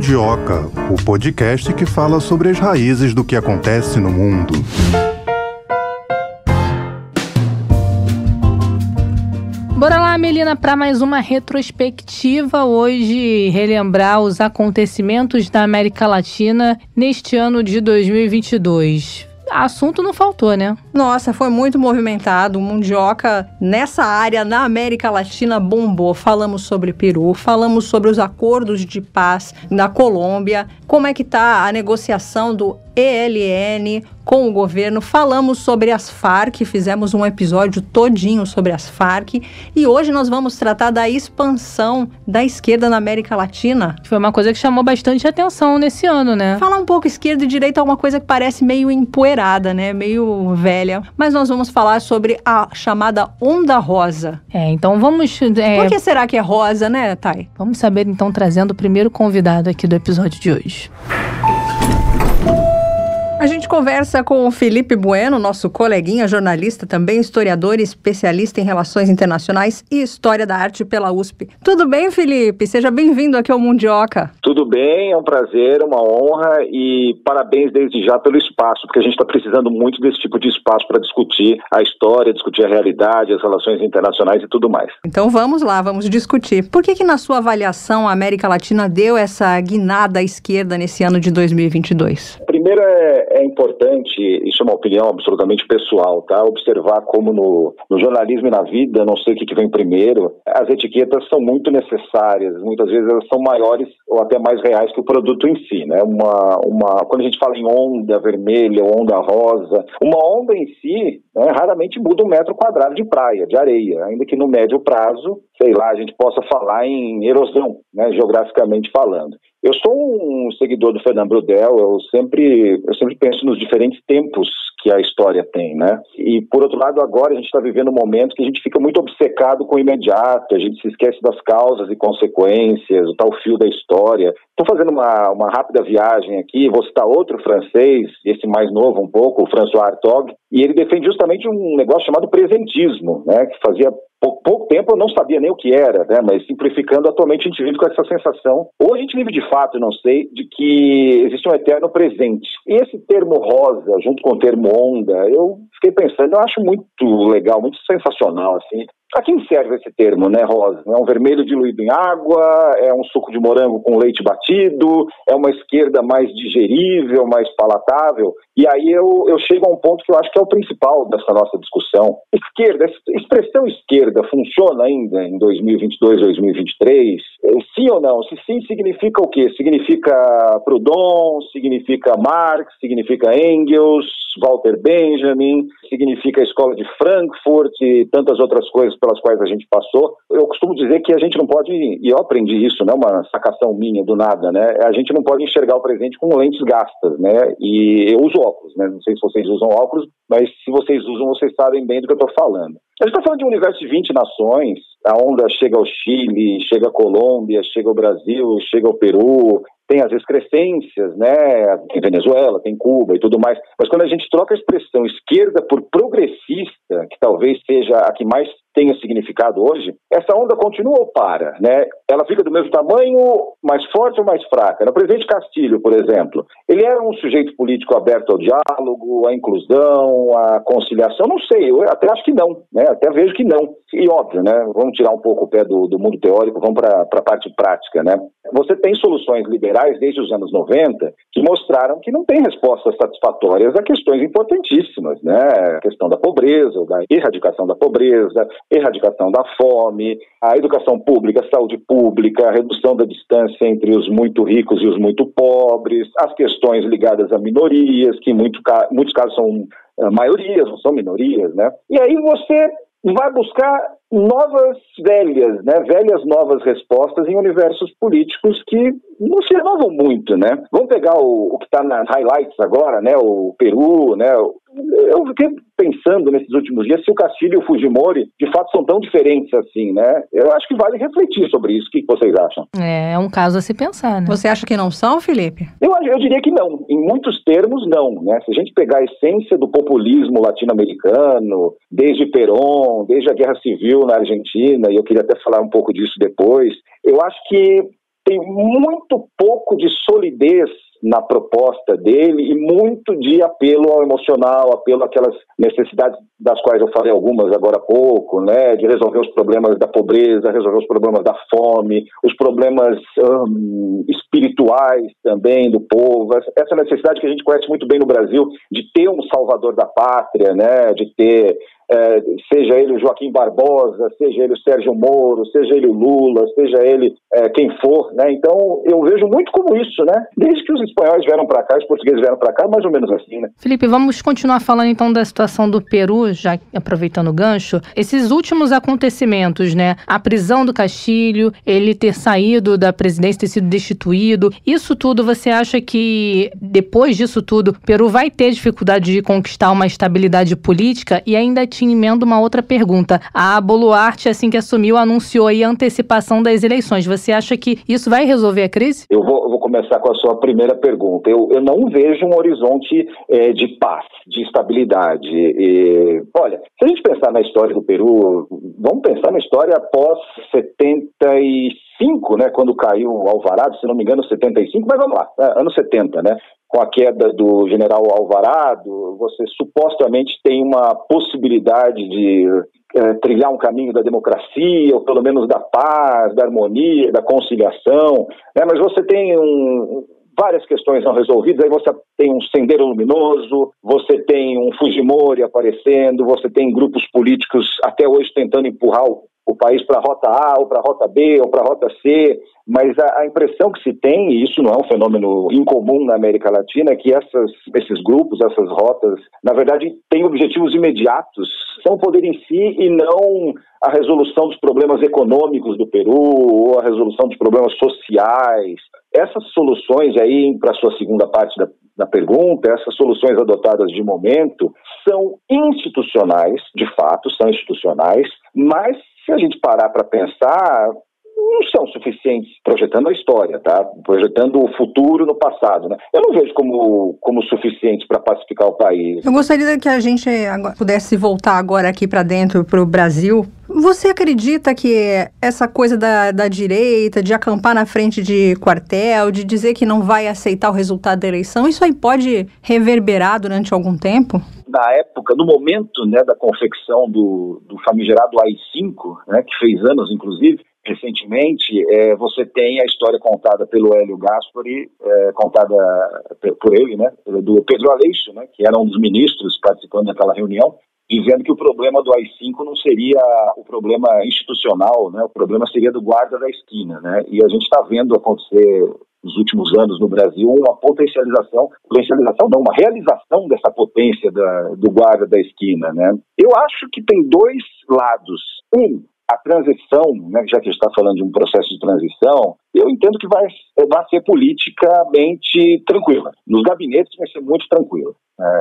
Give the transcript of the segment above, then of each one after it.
Mundioca, o podcast que fala sobre as raízes do que acontece no mundo. Bora lá, Melina, para mais uma retrospectiva. Hoje, relembrar os acontecimentos da América Latina neste ano de 2022. Assunto não faltou, né? Nossa, foi muito movimentado. O Mundioca, nessa área, na América Latina, bombou. Falamos sobre Peru, falamos sobre os acordos de paz na Colômbia, como é que tá a negociação do ELN com o governo, falamos sobre as Farc, fizemos um episódio todinho sobre as Farc, e hoje nós vamos tratar da expansão da esquerda na América Latina. Foi uma coisa que chamou bastante atenção nesse ano, né? Falar um pouco esquerda e direita é uma coisa que parece meio empoeirada, né? Meio velha, mas nós vamos falar sobre a chamada Onda Rosa. Então vamos... Por que será que é rosa, né, Thay? Vamos saber, então, trazendo o primeiro convidado aqui do episódio de hoje. A gente conversa com o Felipe Bueno, nosso coleguinha, jornalista, também historiador e especialista em relações internacionais e história da arte pela USP. Tudo bem, Felipe? Seja bem-vindo aqui ao Mundioca. Tudo bem, é um prazer, uma honra e parabéns desde já pelo espaço, porque a gente está precisando muito desse tipo de espaço para discutir a história, discutir a realidade, as relações internacionais e tudo mais. Então vamos lá, vamos discutir. Por que na sua avaliação a América Latina deu essa guinada à esquerda nesse ano de 2022? Primeiro é importante, isso é uma opinião absolutamente pessoal, tá? Observar como no jornalismo e na vida, não sei o que vem primeiro, as etiquetas são muito necessárias, muitas vezes elas são maiores ou até mais reais que o produto em si, né? Quando a gente fala em onda vermelha ou onda rosa, uma onda em si, né, raramente muda 1 metro quadrado de praia, de areia, ainda que no médio prazo, sei lá, a gente possa falar em erosão, né, geograficamente falando. Eu sou um seguidor do Fernand Braudel, eu sempre penso nos diferentes tempos que a história tem, né? E, por outro lado, agora a gente está vivendo um momento que a gente fica muito obcecado com o imediato, a gente se esquece das causas e consequências, o tal fio da história. Estou fazendo uma rápida viagem aqui, vou citar outro francês, esse mais novo um pouco, o François Hartog, e ele defende justamente um negócio chamado presentismo, né? Que fazia pouco tempo eu não sabia nem o que era, né? Mas simplificando, atualmente a gente vive com essa sensação, ou a gente vive de fato, não sei, de que existe um eterno presente. E esse termo rosa, junto com o termo onda, eu fiquei pensando, eu acho muito legal, muito sensacional, assim. A quem serve esse termo, né, rosa? É um vermelho diluído em água, é um suco de morango com leite batido, é uma esquerda mais digerível, mais palatável. E aí eu chego a um ponto que eu acho que é o principal dessa nossa discussão. Esquerda, essa expressão esquerda funciona ainda em 2022, 2023? Sim ou não? Se sim, significa o quê? Significa Proudhon, significa Marx, significa Engels, Walter Benjamin, significa a Escola de Frankfurt e tantas outras coisas pelas quais a gente passou. Eu costumo dizer que a gente não pode, e eu aprendi isso, né, uma sacação minha do nada, né, a gente não pode enxergar o presente com lentes gastas, né, e eu uso óculos, né, não sei se vocês usam óculos, mas se vocês usam, vocês sabem bem do que eu estou falando. A gente está falando de um universo de 20 nações, a onda chega ao Chile, chega à Colômbia, chega ao Brasil, chega ao Peru, tem as excrescências, né? Tem Venezuela, tem Cuba e tudo mais. Mas quando a gente troca a expressão esquerda por progressista, que talvez seja a que mais tenha significado hoje, essa onda continua ou para, né? Ela fica do mesmo tamanho, mais forte ou mais fraca? O presidente Castilho, por exemplo, ele era um sujeito político aberto ao diálogo, à inclusão, à conciliação? Não sei, eu até acho que não, né? Até vejo que não. E óbvio, né? Vamos tirar um pouco o pé do mundo teórico, vamos para a parte prática, né? Você tem soluções liberais desde os anos 90 que mostraram que não tem respostas satisfatórias a questões importantíssimas, né? A questão da pobreza, da erradicação da pobreza, erradicação da fome, a educação pública, a saúde pública, a redução da distância entre os muito ricos e os muito pobres, as questões ligadas a minorias, que em muitos casos são maiorias, não são minorias, né? E aí você vai buscar velhas novas respostas em universos políticos que não se renovam muito, né? Vamos pegar o que está nas highlights agora, né? O Peru, né? Eu fiquei pensando nesses últimos dias se o Castilho e o Fujimori de fato são tão diferentes assim, né? Eu acho que vale refletir sobre isso. O que vocês acham? É um caso a se pensar, né? Você acha que não são, Felipe? Eu diria que não. Em muitos termos, não, né? Se a gente pegar a essência do populismo latino-americano, desde Perón, desde a Guerra Civil na Argentina, e eu queria até falar um pouco disso depois, eu acho que tem muito pouco de solidez na proposta dele e muito de apelo ao emocional, apelo àquelas necessidades das quais eu falei algumas agora há pouco, né, de resolver os problemas da pobreza, resolver os problemas da fome, os problemas espirituais também do povo, essa necessidade que a gente conhece muito bem no Brasil de ter um salvador da pátria, né, de ter seja ele o Joaquim Barbosa, seja ele o Sérgio Moro, seja ele o Lula, seja ele quem for, né? Então eu vejo muito como isso, né? Desde que os espanhóis vieram para cá, os portugueses vieram para cá, mais ou menos assim, né? Felipe, vamos continuar falando então da situação do Peru, já aproveitando o gancho. Esses últimos acontecimentos, né? A prisão do Castilho, ele ter saído da presidência, ter sido destituído, isso tudo você acha que depois disso tudo, o Peru vai ter dificuldade de conquistar uma estabilidade política? E ainda te emendo uma outra pergunta. A Boluarte, assim que assumiu, anunciou aí a antecipação das eleições. Você acha que isso vai resolver a crise? Eu vou começar com a sua primeira pergunta. Eu não vejo um horizonte de paz, de estabilidade. Olha, se a gente pensar na história do Peru, vamos pensar na história após 75, né, quando caiu o Alvarado, se não me engano 75, mas vamos lá, anos 70, né? Com a queda do general Alvarado, você supostamente tem uma possibilidade de trilhar um caminho da democracia, ou pelo menos da paz, da harmonia, da conciliação, né? Mas você tem várias questões não resolvidas, aí você tem um Sendero Luminoso, você tem um Fujimori aparecendo, você tem grupos políticos até hoje tentando empurrar o país para a rota A, ou para a rota B, ou para a rota C, mas a impressão que se tem, e isso não é um fenômeno incomum na América Latina, é que esses grupos, essas rotas, na verdade, têm objetivos imediatos, são o poder em si e não a resolução dos problemas econômicos do Peru, ou a resolução dos problemas sociais. Essas soluções aí, para a sua segunda parte da pergunta, essas soluções adotadas de momento, são institucionais, de fato, são institucionais, mas se a gente parar para pensar, não são suficientes projetando a história, tá? Projetando o futuro no passado, né? Eu não vejo como suficientes para pacificar o país. Eu gostaria que a gente pudesse voltar agora aqui para dentro, para o Brasil. Você acredita que essa coisa da direita, de acampar na frente de quartel, de dizer que não vai aceitar o resultado da eleição, isso aí pode reverberar durante algum tempo? Na época, no momento, né, da confecção do famigerado AI-5, né, que fez anos, inclusive, recentemente, você tem a história contada pelo Hélio Gaspari, contada por ele, né, do Pedro Aleixo, né, que era um dos ministros participando daquela reunião, dizendo que o problema do AI-5 não seria o problema institucional, né, o problema seria do guarda da esquina, né, e a gente está vendo acontecer nos últimos anos no Brasil uma uma realização dessa potência do guarda da esquina, né. Eu acho que tem dois lados. A transição, né, já que a gente está falando de um processo de transição, eu entendo que vai ser politicamente tranquila. Nos gabinetes vai ser muito tranquila,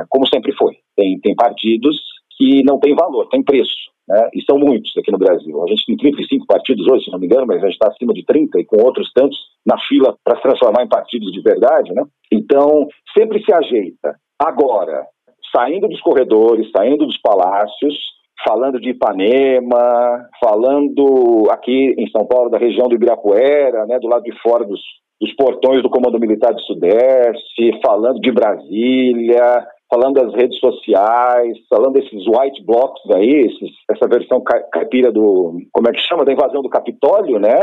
como sempre foi. Tem partidos que não têm valor, têm preço, né, e são muitos aqui no Brasil. A gente tem 35 partidos hoje, se não me engano, mas a gente está acima de 30 e com outros tantos na fila para se transformar em partidos de verdade, né? Então, sempre se ajeita. Agora, saindo dos corredores, saindo dos palácios, falando de Ipanema, falando aqui em São Paulo da região do Ibirapuera, né, do lado de fora dos portões do Comando Militar do Sudeste, falando de Brasília, falando das redes sociais, falando desses white blocs aí, essa versão caipira como é que chama, da invasão do Capitólio, né?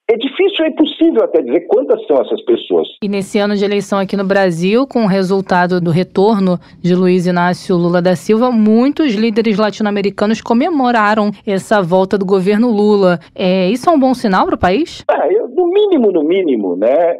É difícil, é impossível até dizer quantas são essas pessoas. E nesse ano de eleição aqui no Brasil, com o resultado do retorno de Luiz Inácio Lula da Silva, muitos líderes latino-americanos comemoraram essa volta do governo Lula. Isso é um bom sinal para o país? No mínimo, né?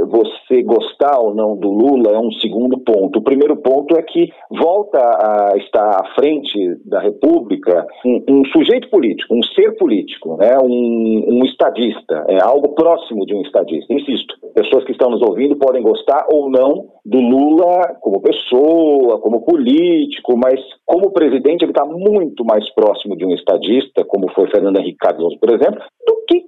Você gostar ou não do Lula é um segundo ponto. O primeiro ponto é que volta a estar à frente da República um sujeito político, um ser político, né? Um estadista. Algo próximo de um estadista. Insisto, pessoas que estão nos ouvindo podem gostar ou não do Lula como pessoa, como político, mas como presidente ele está muito mais próximo de um estadista, como foi Fernando Henrique Cardoso, por exemplo, do que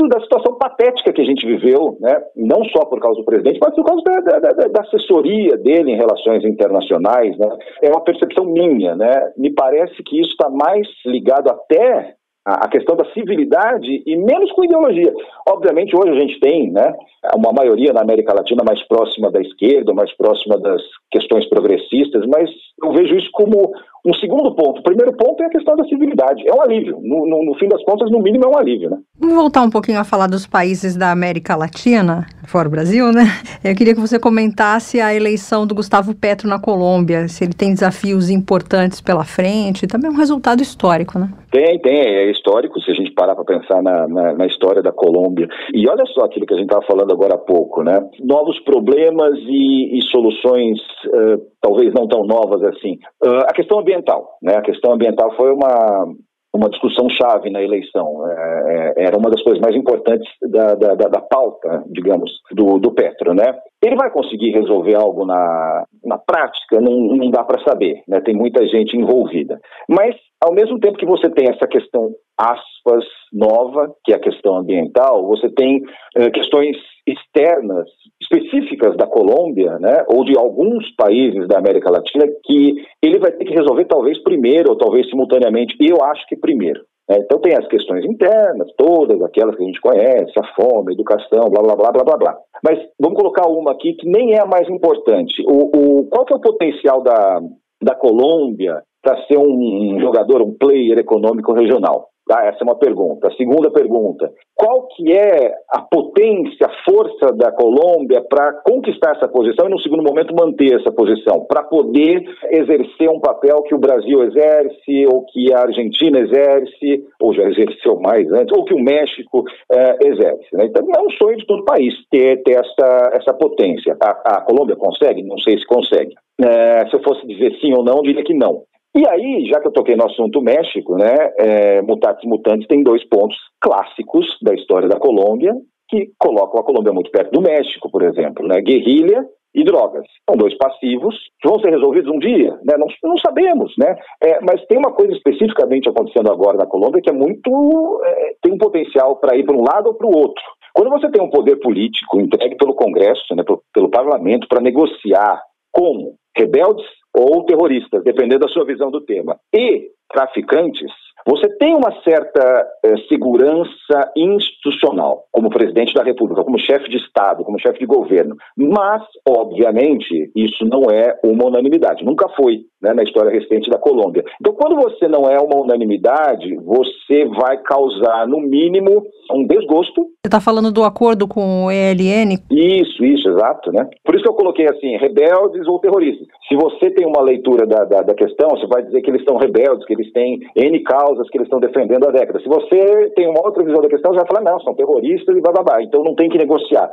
da situação patética que a gente viveu, né? Não só por causa do presidente, mas por causa da assessoria dele em relações internacionais, né? É uma percepção minha, né? Me parece que isso está mais ligado até a questão da civilidade e menos com ideologia. Obviamente, hoje a gente tem, né, uma maioria na América Latina mais próxima da esquerda, mais próxima das questões progressistas, mas eu vejo isso como um segundo ponto. O primeiro ponto é a questão da civilidade. É um alívio. No fim das contas, no mínimo, é um alívio, né? Vamos voltar um pouquinho a falar dos países da América Latina, fora o Brasil, né? Eu queria que você comentasse a eleição do Gustavo Petro na Colômbia, se ele tem desafios importantes pela frente, também é um resultado histórico, né? Tem, é histórico, se a gente parar para pensar na história da Colômbia. E olha só aquilo que a gente estava falando agora há pouco, né? Novos problemas e soluções talvez não tão novas assim. A questão ambiental, né? A questão ambiental foi uma discussão chave na eleição. Era uma das coisas mais importantes da pauta, digamos, do Petro, né? Ele vai conseguir resolver algo na prática? Não dá para saber, né? Tem muita gente envolvida. Mas, ao mesmo tempo que você tem essa questão, aspas, nova, que é a questão ambiental, você tem questões externas, específicas da Colômbia, né, ou de alguns países da América Latina, que ele vai ter que resolver talvez primeiro, ou talvez simultaneamente, e eu acho que primeiro. Então tem as questões internas, todas aquelas que a gente conhece, a fome, a educação, blá, blá, blá, blá, blá, blá. Mas vamos colocar uma aqui que nem é a mais importante. Qual que é o potencial da Colômbia para ser um jogador, um player econômico regional? Tá? Essa é uma pergunta. A segunda pergunta, qual que é a potência, a força da Colômbia para conquistar essa posição e, no segundo momento, manter essa posição, para poder exercer um papel que o Brasil exerce, ou que a Argentina exerce, ou já exerceu mais antes, ou que o México exerce, né? Então, é um sonho de todo país ter essa potência. A Colômbia consegue? Não sei se consegue. Se eu fosse dizer sim ou não, eu diria que não. E aí, já que eu toquei no assunto México, né, mutatis mutandis tem dois pontos clássicos da história da Colômbia que colocam a Colômbia muito perto do México, por exemplo, né, guerrilha e drogas. São dois passivos que vão ser resolvidos um dia, né? Não sabemos, né? Mas tem uma coisa especificamente acontecendo agora na Colômbia que é tem um potencial para ir para um lado ou para o outro. Quando você tem um poder político entregue pelo Congresso, né, pelo Parlamento, para negociar com rebeldes ou terroristas, dependendo da sua visão do tema, e traficantes, você tem uma certa segurança institucional, como presidente da República, como chefe de Estado, como chefe de governo. Mas, obviamente, isso não é uma unanimidade. Nunca foi, né, na história recente da Colômbia. Então, quando você não é uma unanimidade, você vai causar, no mínimo, um desgosto. Você está falando do acordo com o ELN? Isso, exato, né? Por isso que eu coloquei assim, rebeldes ou terroristas. Se você tem uma leitura da questão, você vai dizer que eles são rebeldes, que eles têm N causas que eles estão defendendo há décadas. Se você tem uma outra visão da questão, você vai falar, não, são terroristas e bababá, então não tem que negociar.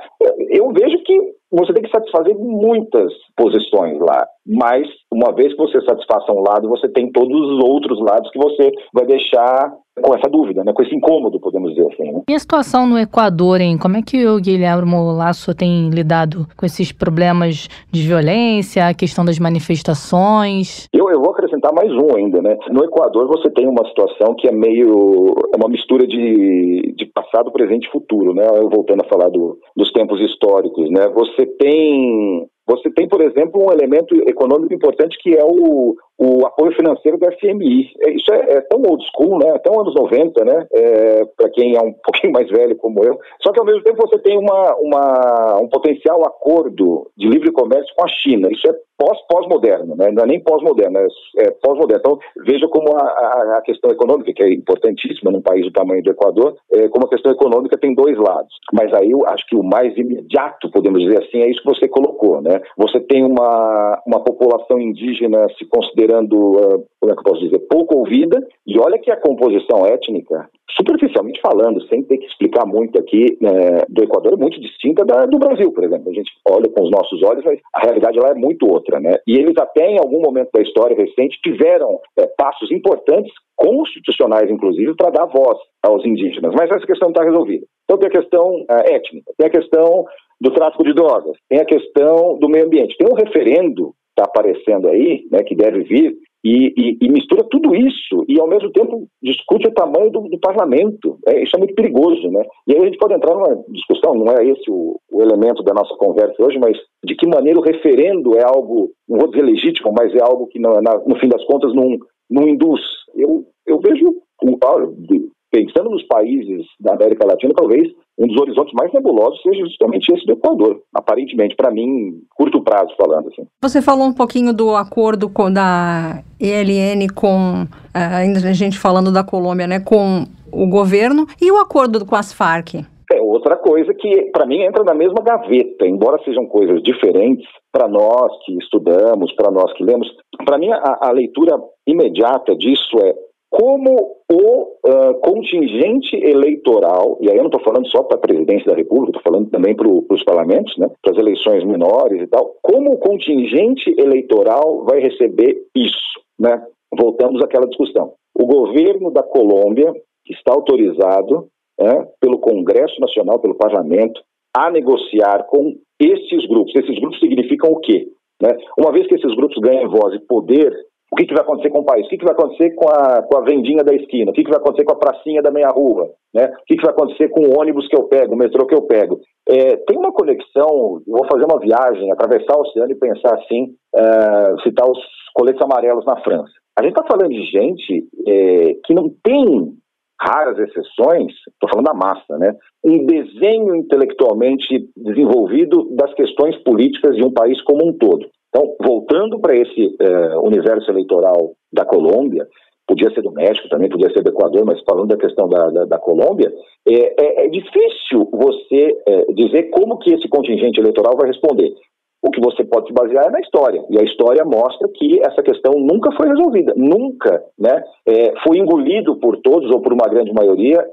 Eu vejo que você tem que satisfazer muitas posições lá, mas uma vez que você satisfaça um lado, você tem todos os outros lados que você vai deixar com essa dúvida, né? Com esse incômodo, podemos dizer assim, né? E a situação no Equador, hein? Como é que o Guilherme Lasso tem lidado com esses problemas de violência, a questão das manifestações? Eu vou acrescentar mais um ainda, né? No Equador você tem uma situação que é uma mistura de passado, presente e futuro, né? Eu voltando a falar dos tempos históricos, né? Você tem, por exemplo, um elemento econômico importante que é o apoio financeiro do FMI. Isso é tão old school, né? Tão anos 90, né? Para quem é um pouquinho mais velho como eu. Só que, ao mesmo tempo, você tem um potencial acordo de livre comércio com a China. Isso é pós-moderno, né? Não é nem pós-moderno, é pós-moderno. Então, veja como a questão econômica, que é importantíssima num país do tamanho do Equador, como a questão econômica tem dois lados. Mas aí eu acho que o mais imediato, podemos dizer assim, é isso que você colocou, né? Você tem uma população indígena se considerando, como é que eu posso dizer, pouco ouvida, e olha que a composição étnica, superficialmente falando, sem ter que explicar muito aqui, do Equador é muito distinta do Brasil, por exemplo. A gente olha com os nossos olhos, mas a realidade lá é muito outra, né? E eles até em algum momento da história recente tiveram passos importantes, constitucionais inclusive, para dar voz aos indígenas, mas essa questão não está resolvida. Então tem a questão étnica, tem a questão do tráfico de drogas, tem a questão do meio ambiente, tem um referendo que está aparecendo aí, né, que deve vir, e mistura tudo isso e, ao mesmo tempo, discute o tamanho do parlamento. Isso é muito perigoso, né? E aí a gente pode entrar numa discussão, não é esse o elemento da nossa conversa hoje, mas de que maneira o referendo é algo, não vou dizer legítimo, mas é algo que, no fim das contas, não induz. Eu vejo, pensando nos países da América Latina, talvez um dos horizontes mais nebulosos seja justamente esse do Equador, aparentemente, para mim, curto prazo falando. Assim. Você falou um pouquinho do acordo da ELN com, ainda a gente falando da Colômbia, né, com o governo, e o acordo com as Farc? É outra coisa que, para mim, entra na mesma gaveta, embora sejam coisas diferentes, para nós que estudamos, para nós que lemos. Para mim, a leitura imediata disso é como o contingente eleitoral, e aí eu não estou falando só para a presidência da República, estou falando também para os parlamentos, né, para as eleições menores e tal, como o contingente eleitoral vai receber isso, né? Voltamos àquela discussão. O governo da Colômbia está autorizado pelo Congresso Nacional, pelo Parlamento, a negociar com esses grupos. Esses grupos significam o quê? Né? Uma vez que esses grupos ganhem voz e poder, o que vai acontecer com o país? O que vai acontecer com a vendinha da esquina? O que vai acontecer com a pracinha da meia-rua? Né? O que vai acontecer com o ônibus que eu pego, o metrô que eu pego? Tem uma conexão, eu vou fazer uma viagem, atravessar o oceano e pensar assim, citar os coletes amarelos na França. A gente está falando de gente que não tem, raras exceções, estou falando da massa, né? Um desenho intelectualmente desenvolvido das questões políticas de um país como um todo. Então, voltando para esse universo eleitoral da Colômbia, podia ser do México também, podia ser do Equador, mas falando da questão da Colômbia, é difícil você dizer como que esse contingente eleitoral vai responder. O que você pode se basear é na história, e a história mostra que essa questão nunca foi resolvida, nunca, né, foi engolido por todos, ou por uma grande maioria,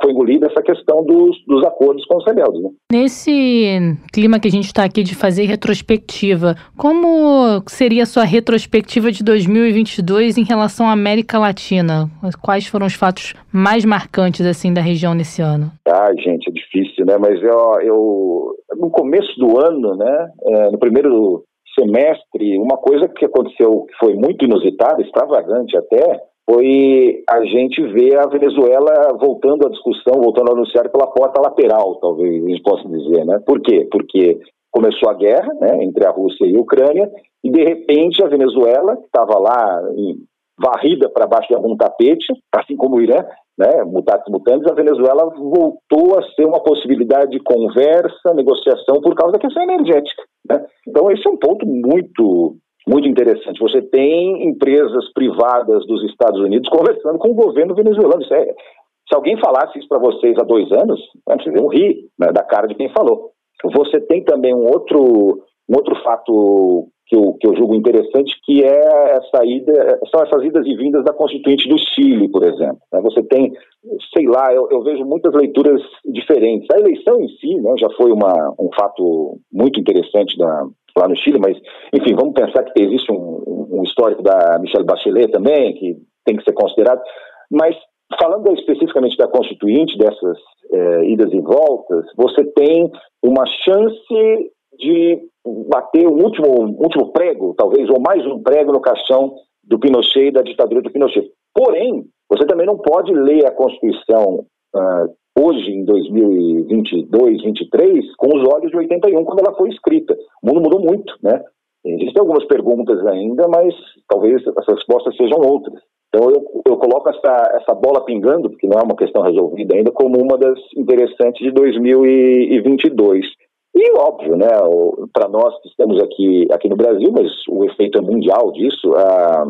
foi engolida essa questão dos acordos com os rebeldes. Né? Nesse clima que a gente está aqui de fazer retrospectiva, como seria a sua retrospectiva de 2022 em relação à América Latina? Quais foram os fatos mais marcantes assim da região nesse ano? Gente, é difícil, né, mas eu no começo do ano, né, no primeiro semestre, uma coisa que aconteceu que foi muito inusitada, extravagante até, foi a gente ver a Venezuela voltando à discussão, voltando a anunciar pela porta lateral, talvez a gente possa dizer, né? Por quê? Porque começou a guerra, né, entre a Rússia e a Ucrânia, e de repente a Venezuela, que estava lá varrida para baixo de algum tapete, assim como o Irã, né, mutatis mutandis, a Venezuela voltou a ser uma possibilidade de conversa, negociação por causa da questão energética. Né? Então esse é um ponto muito, muito interessante. Você tem empresas privadas dos Estados Unidos conversando com o governo venezuelano. Se alguém falasse isso para vocês há 2 anos, vocês iam rir, né, da cara de quem falou. Você tem também um outro fato que eu julgo interessante, que é são essas idas e vindas da Constituinte do Chile, por exemplo. Você tem, sei lá, eu vejo muitas leituras diferentes. A eleição em si, né, já foi um fato muito interessante lá no Chile, mas, enfim, vamos pensar que existe um histórico da Michelle Bachelet também, que tem que ser considerado, mas falando especificamente da Constituinte, dessas idas e voltas, você tem uma chance de bater um último prego, talvez, ou mais um prego no caixão do Pinochet e da ditadura do Pinochet. Porém, você também não pode ler a Constituição hoje, em 2022, 2023, com os olhos de 81, quando ela foi escrita. O mundo mudou muito, né? Existem algumas perguntas ainda, mas talvez as respostas sejam outras. Então eu coloco essa bola pingando, porque não é uma questão resolvida ainda, como uma das interessantes de 2022. E óbvio, né, para nós que estamos aqui no Brasil, mas o efeito é mundial disso, a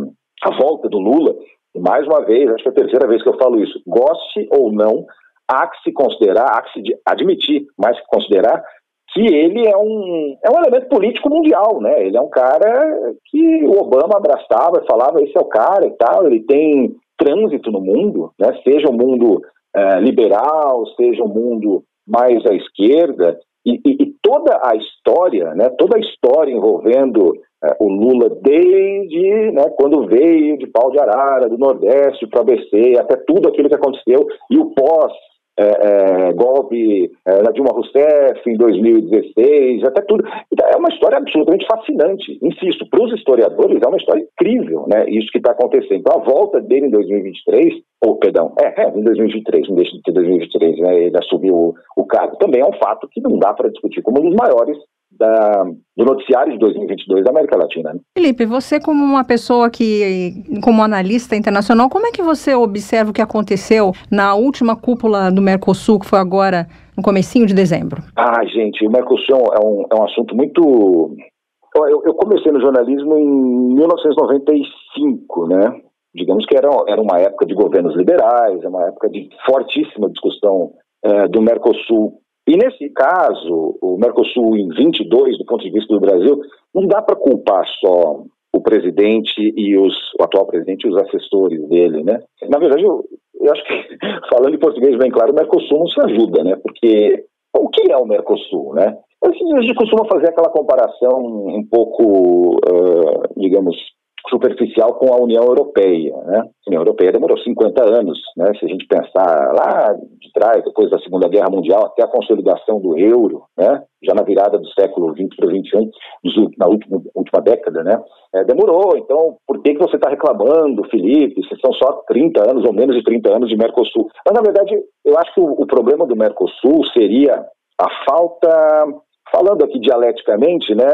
volta do Lula, e mais uma vez, acho que é a terceira vez que eu falo isso, goste ou não, há que se considerar, há que se admitir, mais que considerar, que ele é um elemento político mundial, né? Ele é um cara que o Obama abraçava e falava, esse é o cara e tal, ele tem trânsito no mundo, né? Seja um mundo liberal, seja um mundo mais à esquerda, e toda a história, né, toda a história envolvendo o Lula desde, né, quando veio de Pau de Arara, do Nordeste para o ABC, até tudo aquilo que aconteceu, e o pós-golpe da Dilma Rousseff em 2016, até tudo. Então, é uma história absolutamente fascinante. Insisto, para os historiadores é uma história incrível, né, isso que está acontecendo. Então, a volta dele em 2023, em 2023, não deixa de ter 2023, né, ele assumiu o cargo, também é um fato que não dá para discutir como um dos maiores do noticiário de 2022 da América Latina. Né? Felipe, você como uma pessoa como analista internacional, como é que você observa o que aconteceu na última cúpula do Mercosul, que foi agora no comecinho de dezembro? Gente, o Mercosul é um assunto muito... Eu comecei no jornalismo em 1995, né? Digamos que era uma época de governos liberais, é uma época de fortíssima discussão do Mercosul. E nesse caso, o Mercosul em 22, do ponto de vista do Brasil, não dá para culpar só o presidente e o atual presidente e os assessores dele, né? Na verdade, eu acho que, falando em português bem claro, o Mercosul não se ajuda, né? Porque o que é o Mercosul, né? A gente costuma fazer aquela comparação um pouco, digamos, superficial com a União Europeia, né? A União Europeia demorou 50 anos, né? Se a gente pensar lá de trás, depois da Segunda Guerra Mundial, até a consolidação do euro, né? Já na virada do século XX para o XXI, na última década, né? Demorou. Então, por que você está reclamando, Felipe? Se são só 30 anos ou menos de 30 anos de Mercosul. Mas, na verdade, eu acho que o problema do Mercosul seria a falta... Falando aqui dialeticamente, né,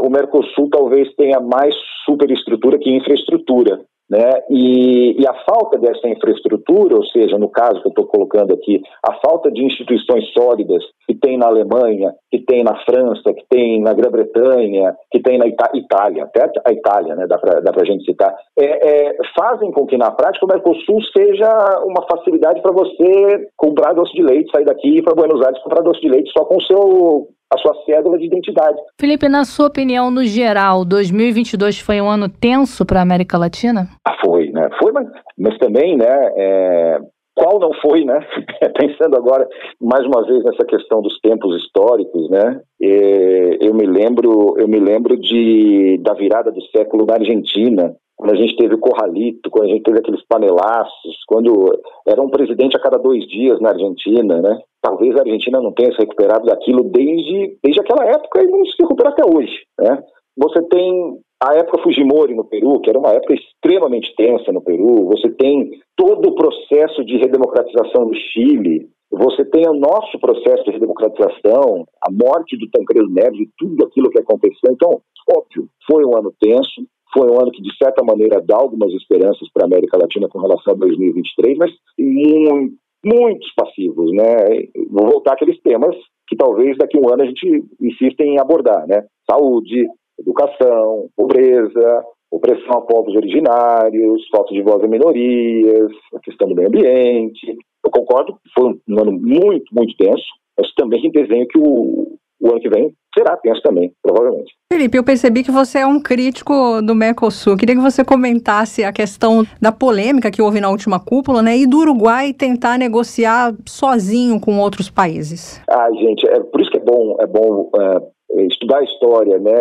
o Mercosul talvez tenha mais superestrutura que infraestrutura, né, e a falta dessa infraestrutura, ou seja, no caso que eu estou colocando aqui, a falta de instituições sólidas que tem na Alemanha, que tem na França, que tem na Grã-Bretanha, que tem na Itália, até a Itália, né, dá para a gente citar, fazem com que na prática o Mercosul seja uma facilidade para você comprar doce de leite, sair daqui e ir para Buenos Aires comprar doce de leite só com a sua cédula de identidade. Felipe, na sua opinião, no geral, 2022 foi um ano tenso para a América Latina? Foi, né? Foi, mas também, né? Qual não foi, né? Pensando agora, mais uma vez, nessa questão dos tempos históricos, né? Eu me lembro da virada do século na Argentina, quando a gente teve o Corralito, quando a gente teve aqueles panelaços, quando era um presidente a cada 2 dias na Argentina, né? Talvez a Argentina não tenha se recuperado daquilo desde aquela época e não se recupera até hoje, né? Você tem a época Fujimori no Peru, que era uma época extremamente tensa no Peru. Você tem todo o processo de redemocratização do Chile. Você tem o nosso processo de redemocratização, a morte do Tancredo Neves e tudo aquilo que aconteceu. Então, óbvio, foi um ano tenso. Foi um ano que, de certa maneira, dá algumas esperanças para a América Latina com relação a 2023, mas muitos passivos, né? Vou voltar àqueles temas que talvez daqui a um ano a gente insista em abordar, né? Saúde, educação, pobreza, opressão a povos originários, falta de voz a minorias, a questão do meio ambiente. Eu concordo que foi um ano muito, muito tenso, mas também desenho que o ano que vem será tenso também, provavelmente. Felipe, eu percebi que você é um crítico do Mercosul. Eu queria que você comentasse a questão da polêmica que houve na última cúpula, né, e do Uruguai tentar negociar sozinho com outros países. Gente, por isso que é bom estudar a história, né,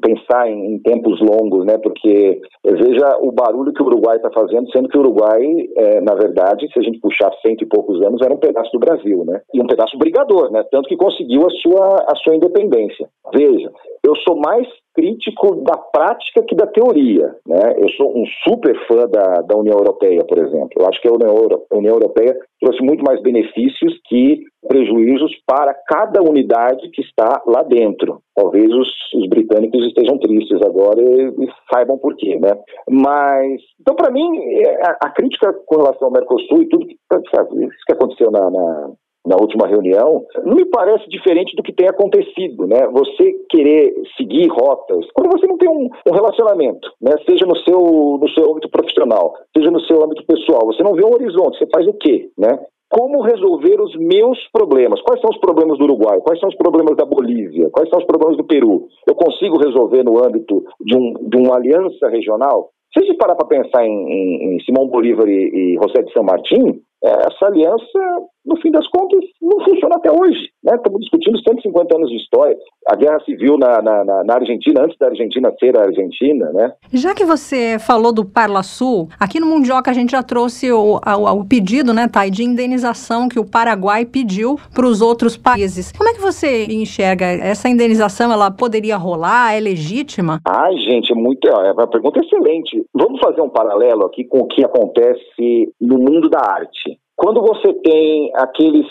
pensar em tempos longos, né, porque veja o barulho que o Uruguai está fazendo, sendo que o Uruguai, na verdade, se a gente puxar 100 e poucos anos, era um pedaço do Brasil, né, e um pedaço brigador, né, tanto que conseguiu a sua independência. Veja, eu sou mais crítico da prática que da teoria, né? Eu sou um super fã da União Europeia, por exemplo. Eu acho que a União Europeia trouxe muito mais benefícios que prejuízos para cada unidade que está lá dentro. Talvez os britânicos estejam tristes agora e saibam por quê, né? Mas, então, para mim, a crítica com relação ao Mercosul e tudo isso que aconteceu na última reunião, não me parece diferente do que tem acontecido, né? Você querer seguir rotas, quando você não tem um relacionamento, né? Seja no seu âmbito profissional, seja no seu âmbito pessoal, você não vê um horizonte, você faz o quê, né? Como resolver os meus problemas? Quais são os problemas do Uruguai? Quais são os problemas da Bolívia? Quais são os problemas do Peru? Eu consigo resolver no âmbito de uma aliança regional? Se a gente parar para pensar em Simão Bolívar e José de San Martín, essa aliança, no fim das contas, não funciona até hoje, né? Estamos discutindo 150 anos de história. A guerra civil na Argentina, antes da Argentina ser a Argentina, né? Já que você falou do Parlasul, aqui no Mundioca a gente já trouxe o pedido, né, Thay, de indenização que o Paraguai pediu para os outros países. Como é que você enxerga? Essa indenização, ela poderia rolar? É legítima? Gente, é uma pergunta excelente. Vamos fazer um paralelo aqui com o que acontece no mundo da arte. Quando você tem aqueles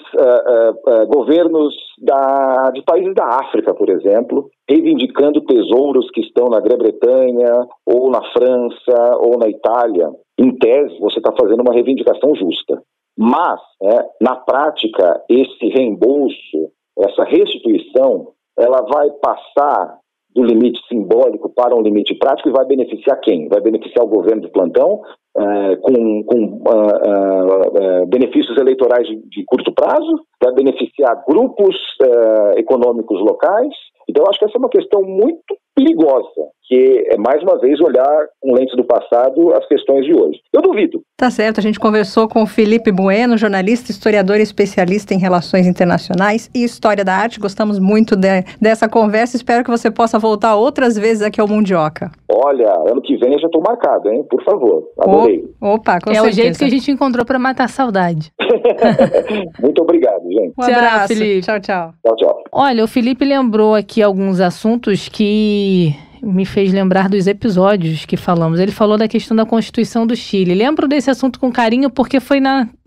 governos de países da África, por exemplo, reivindicando tesouros que estão na Grã-Bretanha, ou na França, ou na Itália, em tese você está fazendo uma reivindicação justa. Mas, na prática, esse reembolso, essa restituição, ela vai passar do limite simbólico para um limite prático e vai beneficiar quem? Vai beneficiar o governo de plantão, com benefícios eleitorais de curto prazo, vai beneficiar grupos econômicos locais. Então, eu acho que essa é uma questão muito perigosa, que é, mais uma vez, olhar com lentes do passado as questões de hoje. Eu duvido. Tá certo, a gente conversou com o Felipe Bueno, jornalista, historiador e especialista em relações internacionais e história da arte. Gostamos muito dessa conversa, espero que você possa voltar outras vezes aqui ao Mundioca. Olha, ano que vem eu já estou marcado, hein? Por favor, adorei. Opa, com certeza. É o jeito que a gente encontrou para matar a saudade. Muito obrigado, gente. Um abraço, Felipe. Tchau, tchau. Tchau, tchau. Olha, o Felipe lembrou aqui alguns assuntos que me fez lembrar dos episódios que falamos. Ele falou da questão da Constituição do Chile. Lembro desse assunto com carinho porque foi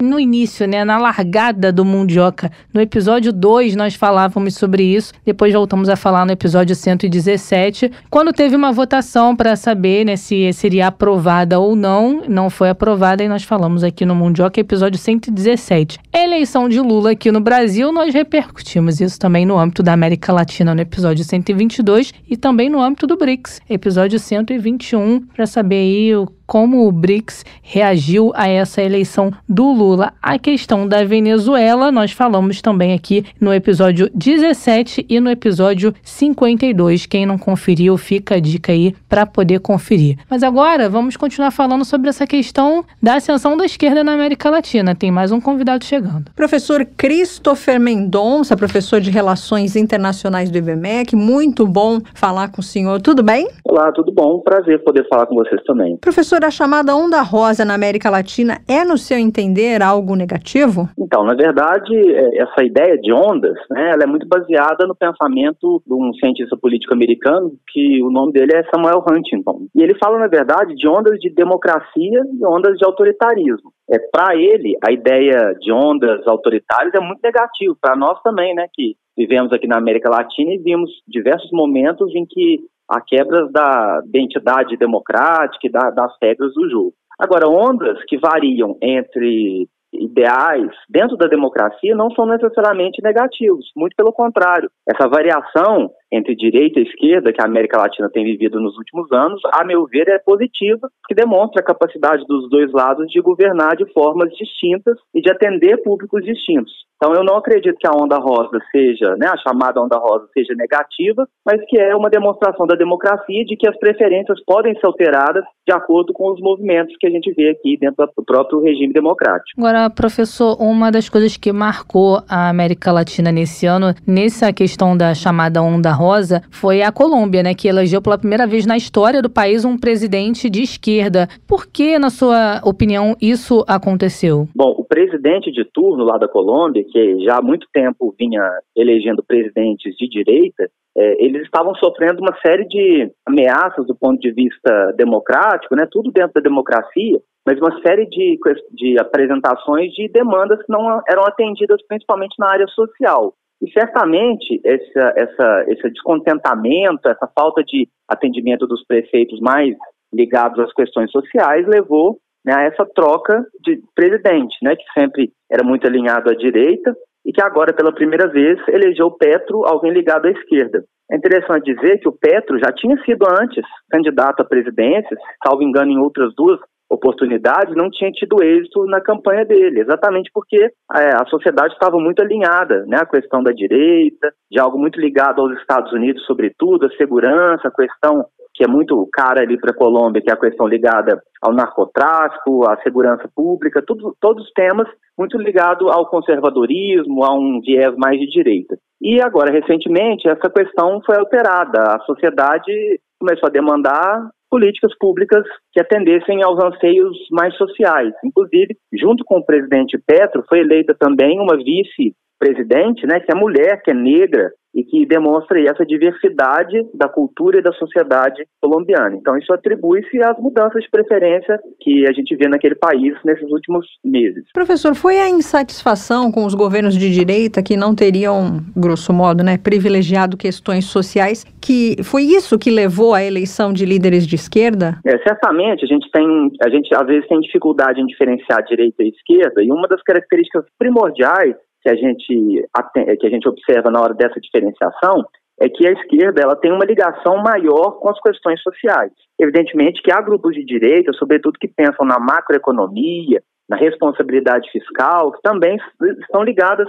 no início, na largada do Mundioca. No episódio 2 nós falávamos sobre isso, depois voltamos a falar no episódio 117, quando teve uma votação para saber se seria aprovada ou não foi aprovada e nós falamos aqui no Mundioca, episódio 117. A eleição de Lula aqui no Brasil, nós repercutimos isso também no âmbito da América Latina no episódio 122 e também no âmbito do BRICS, episódio 121, para saber aí como o BRICS reagiu a essa eleição do Lula. A questão da Venezuela, nós falamos também aqui no episódio 17 e no episódio 52. Quem não conferiu, fica a dica aí para poder conferir. Mas agora, vamos continuar falando sobre essa questão da ascensão da esquerda na América Latina. Tem mais um convidado chegando. Professor Christopher Mendonça, professor de Relações Internacionais do IBMEC. Muito bom falar com o senhor. Tudo bem? Olá, tudo bom? Prazer poder falar com vocês também. Professor, a chamada onda rosa na América Latina é, no seu entender, algo negativo? Então, na verdade, essa ideia de ondas, ela é muito baseada no pensamento de um cientista político americano, que o nome dele é Samuel Huntington. E ele fala, na verdade, de ondas de democracia e ondas de autoritarismo. Para ele, a ideia de ondas autoritárias é muito negativa. Para nós também, que vivemos aqui na América Latina e vimos diversos momentos em que há quebras da identidade democrática e das regras do jogo. Agora, ondas que variam entre ideais dentro da democracia não são necessariamente negativos, muito pelo contrário. Essa variação entre direita e esquerda que a América Latina tem vivido nos últimos anos, a meu ver, é positiva, porque demonstra a capacidade dos dois lados de governar de formas distintas e de atender públicos distintos. Então, eu não acredito que a onda rosa seja, a chamada onda rosa seja negativa, mas que é uma demonstração da democracia de que as preferências podem ser alteradas de acordo com os movimentos que a gente vê aqui dentro do próprio regime democrático. Agora, professor, uma das coisas que marcou a América Latina nesse ano, nessa questão da chamada onda rosa, foi a Colômbia, que elegeu pela primeira vez na história do país um presidente de esquerda. Por que, na sua opinião, isso aconteceu? Bom, o presidente de turno lá da Colômbia, que já há muito tempo vinha elegendo presidentes de direita, eles estavam sofrendo uma série de ameaças do ponto de vista democrático, tudo dentro da democracia, mas uma série de apresentações de demandas que não eram atendidas principalmente na área social. E certamente esse descontentamento, essa falta de atendimento dos prefeitos mais ligados às questões sociais levou a essa troca de presidente, que sempre era muito alinhado à direita e que agora, pela primeira vez, elegeu Petro, alguém ligado à esquerda. É interessante dizer que o Petro já tinha sido antes candidato à presidência, salvo engano em outras duas oportunidades, não tinha tido êxito na campanha dele, exatamente porque a sociedade estava muito alinhada, à questão da direita, de algo muito ligado aos Estados Unidos, sobretudo, a segurança, a questão que é muito cara ali para a Colômbia, que é a questão ligada ao narcotráfico, à segurança pública, todos os temas muito ligados ao conservadorismo, a um viés mais de direita. E agora, recentemente, essa questão foi alterada. A sociedade começou a demandar políticas públicas que atendessem aos anseios mais sociais. Inclusive, junto com o presidente Petro, foi eleita também uma vice-presidente, que é mulher, que é negra, e que demonstra aí essa diversidade da cultura e da sociedade colombiana. Então isso atribui-se às mudanças de preferência que a gente vê naquele país nesses últimos meses. Professor, foi a insatisfação com os governos de direita que não teriam, grosso modo, privilegiado questões sociais, que foi isso que levou à eleição de líderes de esquerda? Certamente a gente às vezes tem dificuldade em diferenciar direita e esquerda, e uma das características primordiais que a gente observa na hora dessa diferenciação é que a esquerda ela tem uma ligação maior com as questões sociais. Evidentemente que há grupos de direita, sobretudo que pensam na macroeconomia, na responsabilidade fiscal, que também estão ligadas,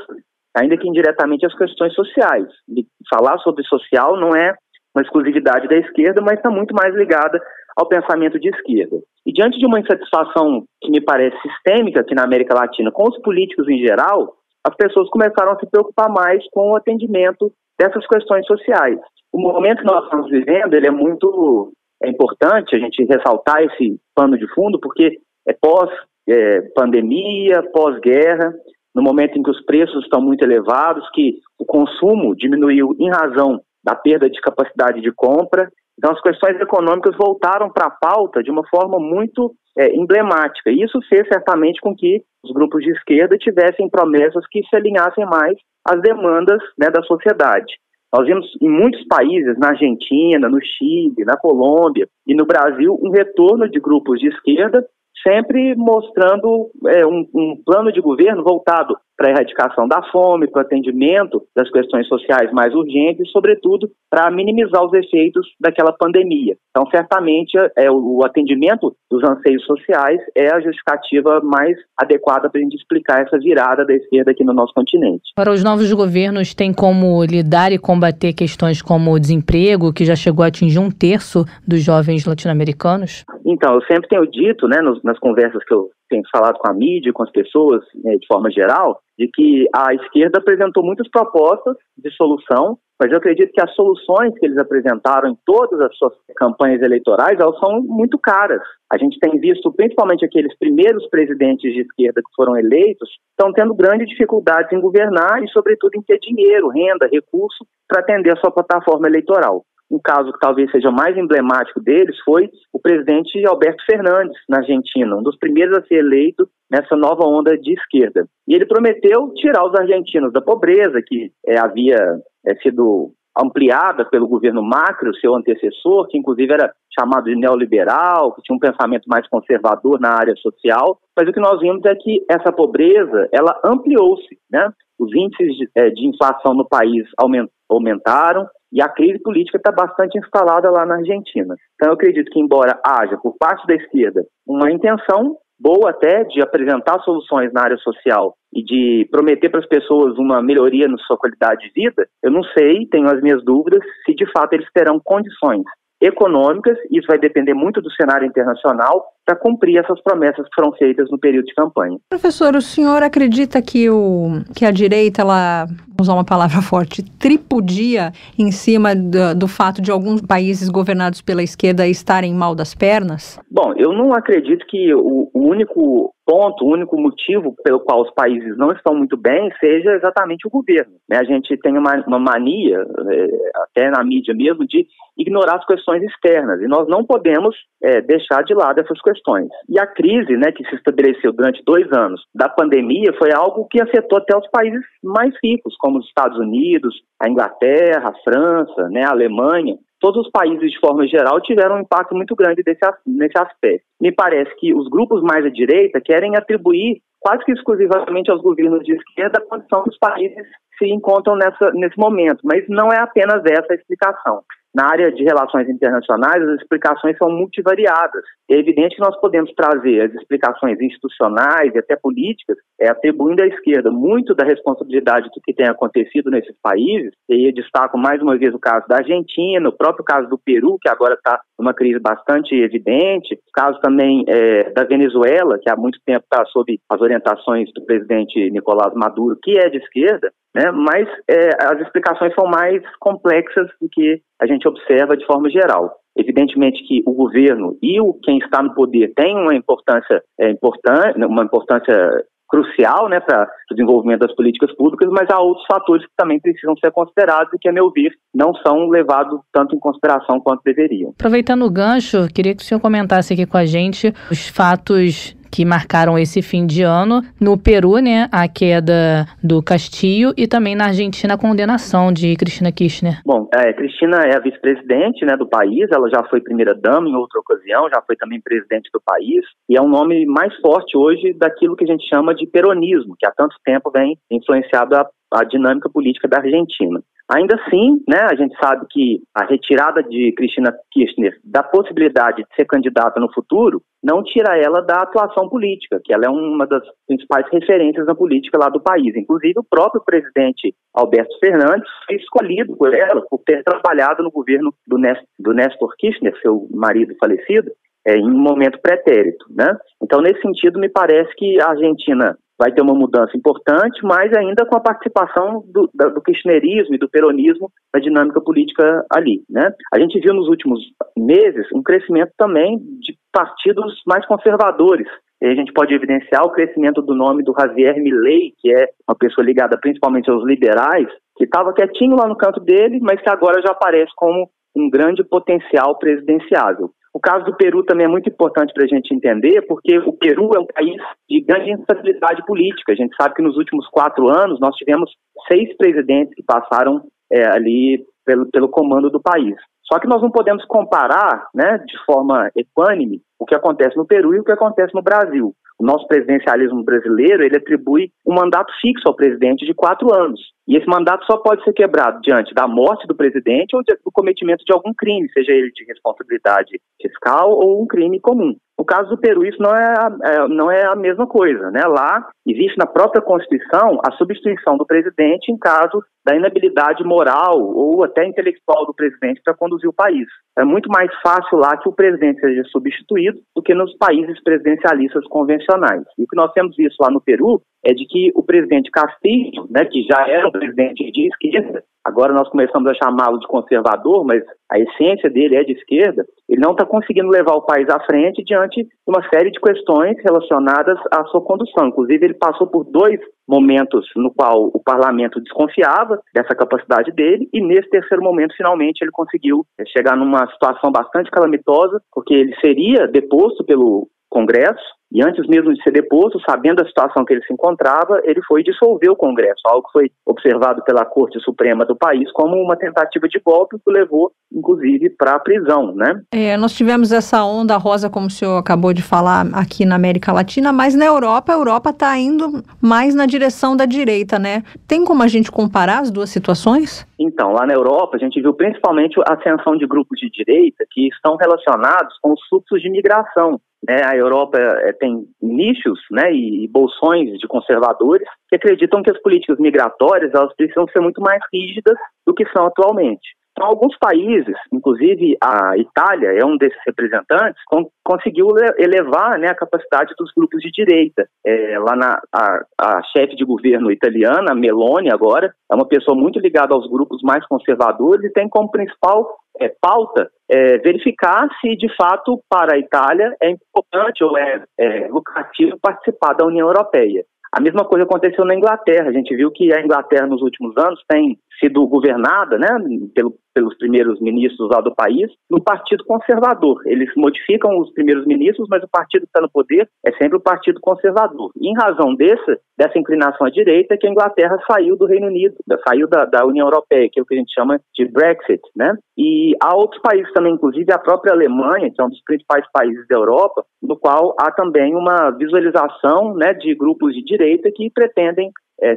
ainda que indiretamente, às questões sociais. E falar sobre social não é uma exclusividade da esquerda, mas está muito mais ligada ao pensamento de esquerda. E diante de uma insatisfação que me parece sistêmica aqui na América Latina com os políticos em geral, as pessoas começaram a se preocupar mais com o atendimento dessas questões sociais. O momento que nós estamos vivendo, ele é importante a gente ressaltar esse pano de fundo, porque é pós-pandemia, pós-guerra, no momento em que os preços estão muito elevados, que o consumo diminuiu em razão da perda de capacidade de compra. Então as questões econômicas voltaram para a pauta de uma forma muito emblemática. E isso fez certamente com que os grupos de esquerda tivessem promessas que se alinhassem mais às demandas da sociedade. Nós vimos em muitos países, na Argentina, no Chile, na Colômbia e no Brasil, um retorno de grupos de esquerda, sempre mostrando um plano de governo voltado para a erradicação da fome, para o atendimento das questões sociais mais urgentes e, sobretudo, para minimizar os efeitos daquela pandemia. Então, certamente, o atendimento dos anseios sociais é a justificativa mais adequada para a gente explicar essa virada da esquerda aqui no nosso continente. Para os novos governos, tem como lidar e combater questões como o desemprego, que já chegou a atingir 1/3 dos jovens latino-americanos? Então, eu sempre tenho dito, nas conversas que eu tenho falado com a mídia, com as pessoas, de forma geral, de que a esquerda apresentou muitas propostas de solução, mas eu acredito que as soluções que eles apresentaram em todas as suas campanhas eleitorais, elas são muito caras. A gente tem visto, principalmente aqueles primeiros presidentes de esquerda que foram eleitos, estão tendo grandes dificuldades em governar e, sobretudo, em ter dinheiro, renda, recurso para atender a sua plataforma eleitoral. Um caso que talvez seja mais emblemático deles foi o presidente Alberto Fernandes, na Argentina, um dos primeiros a ser eleito nessa nova onda de esquerda. E ele prometeu tirar os argentinos da pobreza, que havia sido ampliada pelo governo Macri, o seu antecessor, que inclusive era chamado de neoliberal, que tinha um pensamento mais conservador na área social. Mas o que nós vimos é que essa pobreza, ela ampliou-se, Os índices de inflação no país aumentaram, e a crise política está bastante instalada lá na Argentina. Então eu acredito que, embora haja, por parte da esquerda, uma intenção boa até de apresentar soluções na área social e de prometer para as pessoas uma melhoria na sua qualidade de vida, eu não sei, tenho as minhas dúvidas, se de fato eles terão condições econômicas, isso vai depender muito do cenário internacional, para cumprir essas promessas que foram feitas no período de campanha. Professor, o senhor acredita que a direita, ela, vou usar uma palavra forte, tripudia em cima do fato de alguns países governados pela esquerda estarem mal das pernas? Bom, eu não acredito que o único ponto, o único motivo pelo qual os países não estão muito bem seja exatamente o governo. A gente tem uma mania, até na mídia mesmo, de ignorar as questões externas, e nós não podemos deixar de lado essas questões. E a crise, que se estabeleceu durante 2 anos da pandemia, foi algo que afetou até os países mais ricos, como os Estados Unidos, a Inglaterra, a França, a Alemanha. Todos os países, de forma geral, tiveram um impacto muito grande nesse aspecto. Me parece que os grupos mais à direita querem atribuir quase que exclusivamente aos governos de esquerda a condição que os países se encontram nesse momento, mas não é apenas essa a explicação. Na área de relações internacionais, as explicações são multivariadas. É evidente que nós podemos trazer as explicações institucionais e até políticas, atribuindo à esquerda muito da responsabilidade do que tem acontecido nesses países. E eu destaco mais uma vez o caso da Argentina, o próprio caso do Peru, que agora está numa crise bastante evidente, o caso também da Venezuela, que há muito tempo está sob as orientações do presidente Nicolás Maduro, que é de esquerda, mas as explicações são mais complexas do que a gente observa de forma geral. Evidentemente que o governo e quem está no poder tem uma importância crucial, né, para o desenvolvimento das políticas públicas, mas há outros fatores que também precisam ser considerados e que, a meu ver, não são levados tanto em consideração quanto deveriam. Aproveitando o gancho, queria que o senhor comentasse aqui com a gente os fatos que marcaram esse fim de ano. No Peru, né, a queda do Castillo, e também na Argentina a condenação de Cristina Kirchner. Bom, Cristina é a vice-presidente, né, do país, ela já foi primeira-dama em outra ocasião, já foi também presidente do país, e é um nome mais forte hoje daquilo que a gente chama de peronismo, que há tanto tempo vem influenciado a dinâmica política da Argentina. Ainda assim, né, a gente sabe que a retirada de Cristina Kirchner da possibilidade de ser candidata no futuro não tira ela da atuação política, que ela é uma das principais referências na política lá do país. Inclusive, o próprio presidente Alberto Fernandes foi escolhido por ela por ter trabalhado no governo do Néstor Kirchner, seu marido falecido, em um momento pretérito, né? Então, nesse sentido, me parece que a Argentina vai ter uma mudança importante, mas ainda com a participação do kirchnerismo e do peronismo na dinâmica política ali, né? A gente viu nos últimos meses um crescimento também de partidos mais conservadores. E a gente pode evidenciar o crescimento do nome do Javier Milei, que é uma pessoa ligada principalmente aos liberais, que estava quietinho lá no canto dele, mas que agora já aparece como um grande potencial presidenciável. O caso do Peru também é muito importante para a gente entender, porque o Peru é um país de grande instabilidade política. A gente sabe que nos últimos 4 anos nós tivemos 6 presidentes que passaram ali pelo comando do país. Só que nós não podemos comparar, né, de forma equânime o que acontece no Peru e o que acontece no Brasil. O nosso presidencialismo brasileiro, ele atribui um mandato fixo ao presidente de 4 anos. E esse mandato só pode ser quebrado diante da morte do presidente ou do cometimento de algum crime, seja ele de responsabilidade fiscal ou um crime comum. No caso do Peru, isso não é a mesma coisa, né? Lá existe na própria Constituição a substituição do presidente em caso da inabilidade moral ou até intelectual do presidente para conduzir o país. É muito mais fácil lá que o presidente seja substituído do que nos países presidencialistas convencionais. E o que nós temos visto lá no Peru é de que o presidente Castillo, né, que já era um presidente de esquerda, agora nós começamos a chamá-lo de conservador, mas a essência dele é de esquerda, ele não está conseguindo levar o país à frente diante de uma série de questões relacionadas à sua condução. Inclusive, ele passou por 2 momentos no qual o parlamento desconfiava dessa capacidade dele, e nesse terceiro momento, finalmente, ele conseguiu chegar numa situação bastante calamitosa, porque ele seria deposto pelo Congresso, e antes mesmo de ser deposto, sabendo da situação que ele se encontrava, ele foi dissolver o Congresso, algo que foi observado pela Corte Suprema do país como uma tentativa de golpe que o levou, inclusive, para a prisão, né? Nós tivemos essa onda rosa, como o senhor acabou de falar, aqui na América Latina, mas na Europa, a Europa está indo mais na direção da direita, né? Tem como a gente comparar as duas situações? Então, lá na Europa, a gente viu principalmente a ascensão de grupos de direita que estão relacionados com os fluxos de migração. A Europa tem nichos, né, e bolsões de conservadores que acreditam que as políticas migratórias elas precisam ser muito mais rígidas do que são atualmente. Então, alguns países, inclusive a Itália é um desses representantes, conseguiu elevar, né, a capacidade dos grupos de direita. Lá a chefe de governo italiana, Meloni, agora, é uma pessoa muito ligada aos grupos mais conservadores e tem como principal pauta verificar se, de fato, para a Itália é importante ou é lucrativo participar da União Europeia. A mesma coisa aconteceu na Inglaterra. A gente viu que a Inglaterra, nos últimos anos, tem sido governada, né, pelos primeiros ministros lá do país, no Partido Conservador. Eles modificam os primeiros ministros, mas o partido que está no poder é sempre o Partido Conservador. E em razão dessa inclinação à direita, que a Inglaterra saiu do Reino Unido, saiu da União Europeia, que é o que a gente chama de Brexit, né? E há outros países também, inclusive a própria Alemanha, que é um dos principais países da Europa, no qual há também uma visualização, né, de grupos de direita que pretendem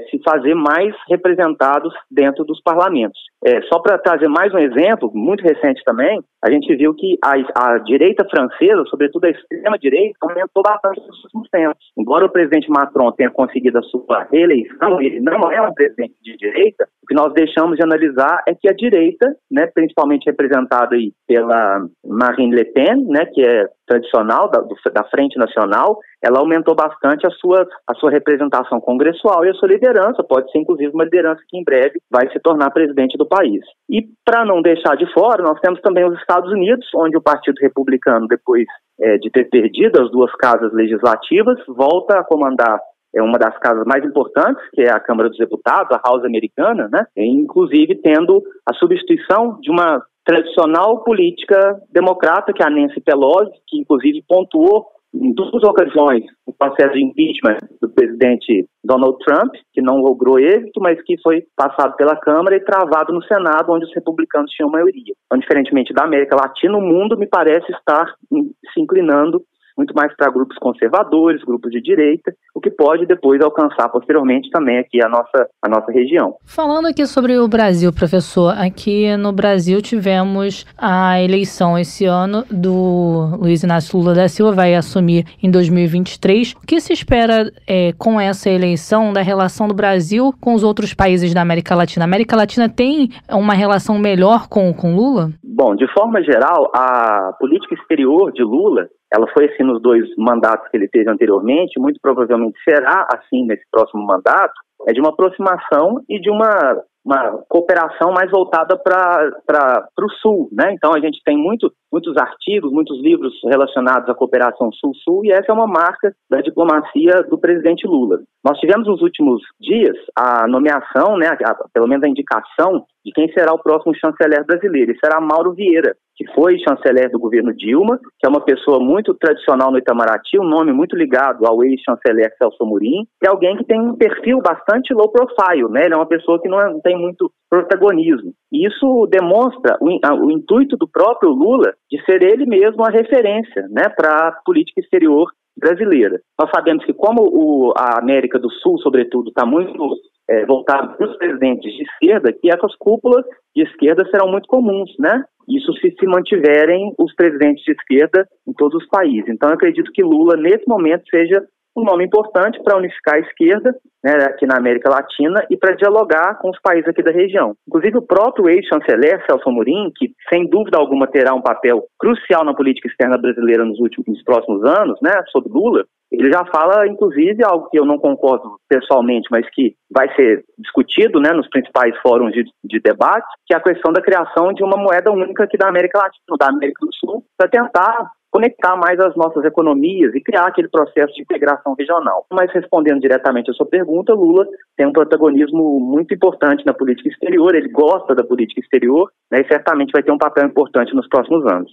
se fazer mais representados dentro dos parlamentos. Só para trazer mais um exemplo, muito recente também, a gente viu que a direita francesa, sobretudo a extrema-direita, aumentou bastante nos últimos tempos. Embora o presidente Macron tenha conseguido a sua reeleição, ele não é um presidente de direita, o que nós deixamos de analisar é que a direita, né, principalmente representada aí pela Marine Le Pen, né, que é tradicional, da Frente Nacional, ela aumentou bastante a sua representação congressual e a sua liderança, pode ser inclusive uma liderança que em breve vai se tornar presidente do país. E para não deixar de fora, nós temos também os Estados Unidos, onde o Partido Republicano, depois de ter perdido as 2 casas legislativas, volta a comandar uma das casas mais importantes, que é a Câmara dos Deputados, a House americana, né? Inclusive tendo a substituição de uma tradicional política democrata, que é a Nancy Pelosi, que inclusive pontuou em 2 ocasiões o processo de impeachment do presidente Donald Trump, que não logrou êxito, mas que foi passado pela Câmara e travado no Senado, onde os republicanos tinham maioria. Então, diferentemente da América Latina, o mundo me parece estar se inclinando muito mais para grupos conservadores, grupos de direita, o que pode depois alcançar posteriormente também aqui a nossa região. Falando aqui sobre o Brasil, professor, aqui no Brasil tivemos a eleição esse ano do Luiz Inácio Lula da Silva, vai assumir em 2023. O que se espera com essa eleição da relação do Brasil com os outros países da América Latina? A América Latina tem uma relação melhor com Lula? Bom, de forma geral, a política exterior de Lula, ela foi assim nos 2 mandatos que ele teve anteriormente, muito provavelmente será assim nesse próximo mandato, de uma aproximação e de uma cooperação mais voltada para o Sul, né? Então a gente tem muitos artigos, muitos livros relacionados à cooperação Sul-Sul, e essa é uma marca da diplomacia do presidente Lula. Nós tivemos nos últimos dias a nomeação, né, pelo menos a indicação de quem será o próximo chanceler brasileiro, e será Mauro Vieira, que foi chanceler do governo Dilma, que é uma pessoa muito tradicional no Itamaraty, um nome muito ligado ao ex-chanceler Celso Amorim, e alguém que tem um perfil bastante low profile, né? Ele é uma pessoa que não tem muito protagonismo. E isso demonstra o intuito do próprio Lula de ser ele mesmo a referência, né, para a política exterior brasileira. Nós sabemos que como a América do Sul, sobretudo, está muito voltada para os presidentes de esquerda, que essas cúpulas de esquerda serão muito comuns, né? Isso se mantiverem os presidentes de esquerda em todos os países. Então, eu acredito que Lula, nesse momento, seja um nome importante para unificar a esquerda, né, aqui na América Latina, e para dialogar com os países aqui da região. Inclusive, o próprio ex-chanceler Celso Amorim, que sem dúvida alguma terá um papel crucial na política externa brasileira nos próximos anos, né, sobre Lula, ele já fala, inclusive, algo que eu não concordo pessoalmente, mas que vai ser discutido, né, nos principais fóruns de debate, que é a questão da criação de uma moeda única aqui da América Latina, da América do Sul, para tentar conectar mais as nossas economias e criar aquele processo de integração regional. Mas respondendo diretamente a sua pergunta, Lula tem um protagonismo muito importante na política exterior, ele gosta da política exterior, né, e certamente vai ter um papel importante nos próximos anos.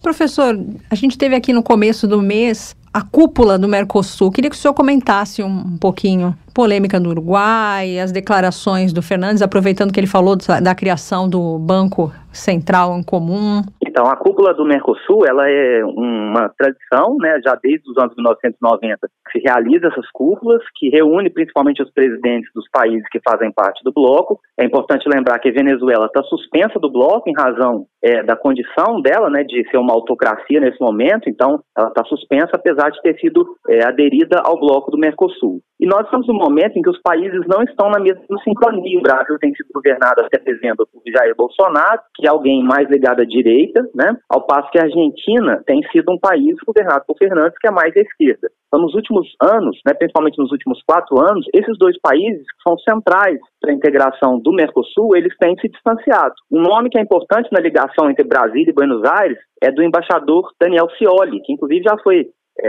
Professor, a gente teve aqui no começo do mês a cúpula do Mercosul. Queria que o senhor comentasse um pouquinho polêmica do Uruguai, as declarações do Fernandes, aproveitando que ele falou da criação do Banco Central em Comum. Então, a cúpula do Mercosul, ela é uma tradição, né, já desde os anos 1990, que se realiza essas cúpulas, que reúne principalmente os presidentes dos países que fazem parte do bloco. É importante lembrar que a Venezuela está suspensa do bloco em razão da condição dela, né, de ser uma autocracia nesse momento, então ela está suspensa, apesar de ter sido aderida ao bloco do Mercosul. E nós estamos num momento em que os países não estão na mesma sincronia. O Brasil tem sido governado até dezembro por Jair Bolsonaro, que é alguém mais ligado à direita, né? Ao passo que a Argentina tem sido um país governado por Fernandes, que é mais à esquerda. Então, nos últimos anos, né, principalmente nos últimos 4 anos, esses 2 países, que são centrais para a integração do Mercosul, eles têm se distanciado. Um nome que é importante na ligação entre Brasília e Buenos Aires é do embaixador Daniel Scioli, que inclusive já foi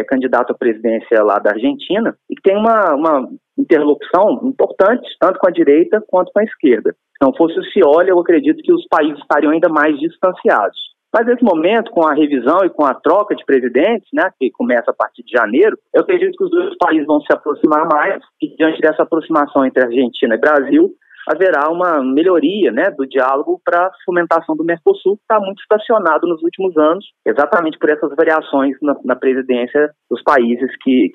candidato à presidência lá da Argentina, e que tem uma interlocução importante, tanto com a direita quanto com a esquerda. Se não fosse o Scioli, eu acredito que os países estariam ainda mais distanciados. Mas nesse momento, com a revisão e com a troca de presidentes, né, que começa a partir de janeiro, eu acredito que os 2 países vão se aproximar mais, e diante dessa aproximação entre Argentina e Brasil, haverá uma melhoria, né, do diálogo para a fomentação do Mercosul, que está muito estacionado nos últimos anos, exatamente por essas variações na presidência dos países que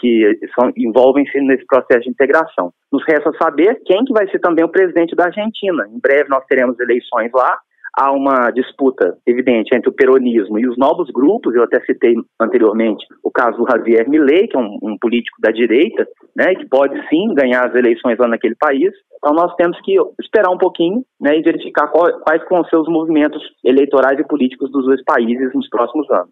envolvem-se nesse processo de integração. Nos resta saber quem que vai ser também o presidente da Argentina. Em breve nós teremos eleições lá. Há uma disputa evidente entre o peronismo e os novos grupos. Eu até citei anteriormente o caso do Javier Milei, que é um político da direita, né, que pode sim ganhar as eleições lá naquele país. Então nós temos que esperar um pouquinho, né, e verificar quais vão ser os movimentos eleitorais e políticos dos 2 países nos próximos anos.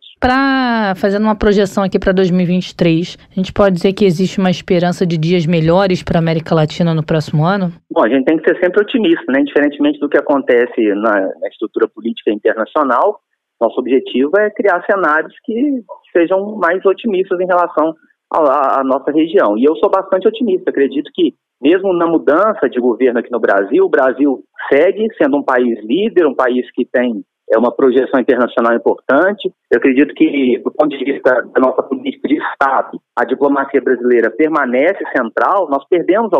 Fazendo uma projeção aqui para 2023, a gente pode dizer que existe uma esperança de dias melhores para a América Latina no próximo ano? Bom, a gente tem que ser sempre otimista, né? Diferentemente do que acontece na estrutura política internacional, nosso objetivo é criar cenários que sejam mais otimistas em relação à nossa região. E eu sou bastante otimista, acredito que mesmo na mudança de governo aqui no Brasil, o Brasil segue sendo um país líder, um país que tem uma projeção internacional importante. Eu acredito que, do ponto de vista da nossa política de Estado, a diplomacia brasileira permanece central. Nós perdemos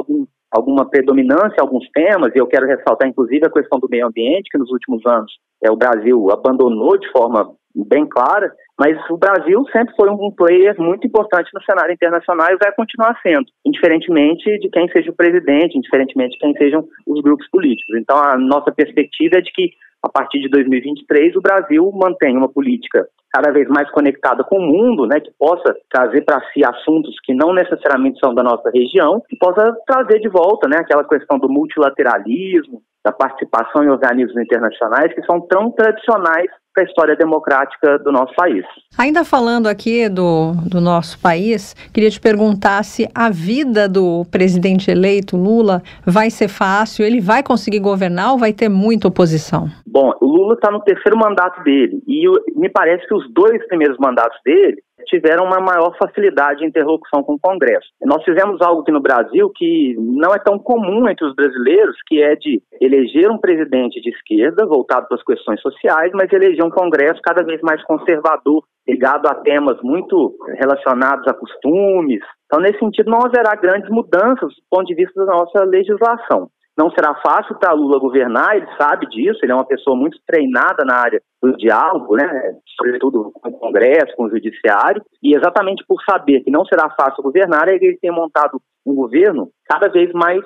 alguma predominância em alguns temas, e eu quero ressaltar, inclusive, a questão do meio ambiente, que nos últimos anos o Brasil abandonou de forma bem clara, mas o Brasil sempre foi um player muito importante no cenário internacional e vai continuar sendo, indiferentemente de quem seja o presidente, indiferentemente de quem sejam os grupos políticos. Então, a nossa perspectiva é de que, a partir de 2023, o Brasil mantenha uma política cada vez mais conectada com o mundo, né, que possa trazer para si assuntos que não necessariamente são da nossa região, que possa trazer de volta, né, aquela questão do multilateralismo, da participação em organismos internacionais que são tão tradicionais para a história democrática do nosso país. Ainda falando aqui do nosso país, queria te perguntar se a vida do presidente eleito, Lula, vai ser fácil, ele vai conseguir governar ou vai ter muita oposição? Bom, o Lula está no terceiro mandato dele e me parece que os 2 primeiros mandatos dele tiveram uma maior facilidade de interlocução com o Congresso. Nós fizemos algo aqui no Brasil que não é tão comum entre os brasileiros, que é de eleger um presidente de esquerda, voltado para as questões sociais, mas eleger um Congresso cada vez mais conservador, ligado a temas muito relacionados a costumes. Então, nesse sentido, não haverá grandes mudanças do ponto de vista da nossa legislação. Não será fácil para Lula governar, ele sabe disso, ele é uma pessoa muito treinada na área do diálogo, né, sobretudo com o Congresso, com o Judiciário, e exatamente por saber que não será fácil governar, ele tem montado um governo cada vez mais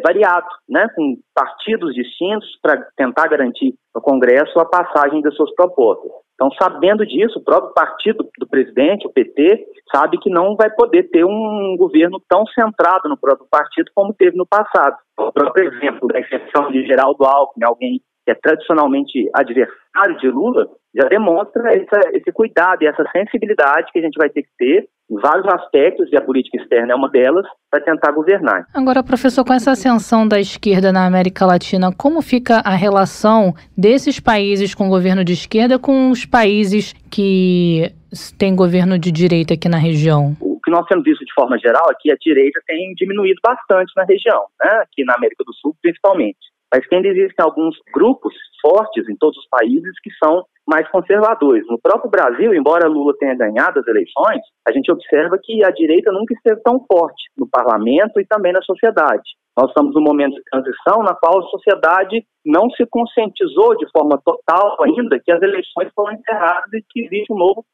variado, né, com partidos distintos para tentar garantir no Congresso a passagem das suas propostas. Então, sabendo disso, o próprio partido do presidente, o PT, sabe que não vai poder ter um governo tão centrado no próprio partido como teve no passado. O próprio exemplo da exceção de Geraldo Alckmin, alguém que é tradicionalmente adversário de Lula, já demonstra esse cuidado e essa sensibilidade que a gente vai ter que ter em vários aspectos, e a política externa é uma delas, para tentar governar. Agora, professor, com essa ascensão da esquerda na América Latina, como fica a relação desses países com governo de esquerda com os países que têm governo de direita aqui na região? O que nós temos visto de forma geral é que a direita tem diminuído bastante na região, né? Aqui na América do Sul principalmente. Mas que ainda existem alguns grupos fortes em todos os países que são mais conservadores. No próprio Brasil, embora Lula tenha ganhado as eleições, a gente observa que a direita nunca esteve tão forte no parlamento e também na sociedade. Nós estamos num momento de transição na qual a sociedade não se conscientizou de forma total ainda que as eleições foram encerradas e que existe um novo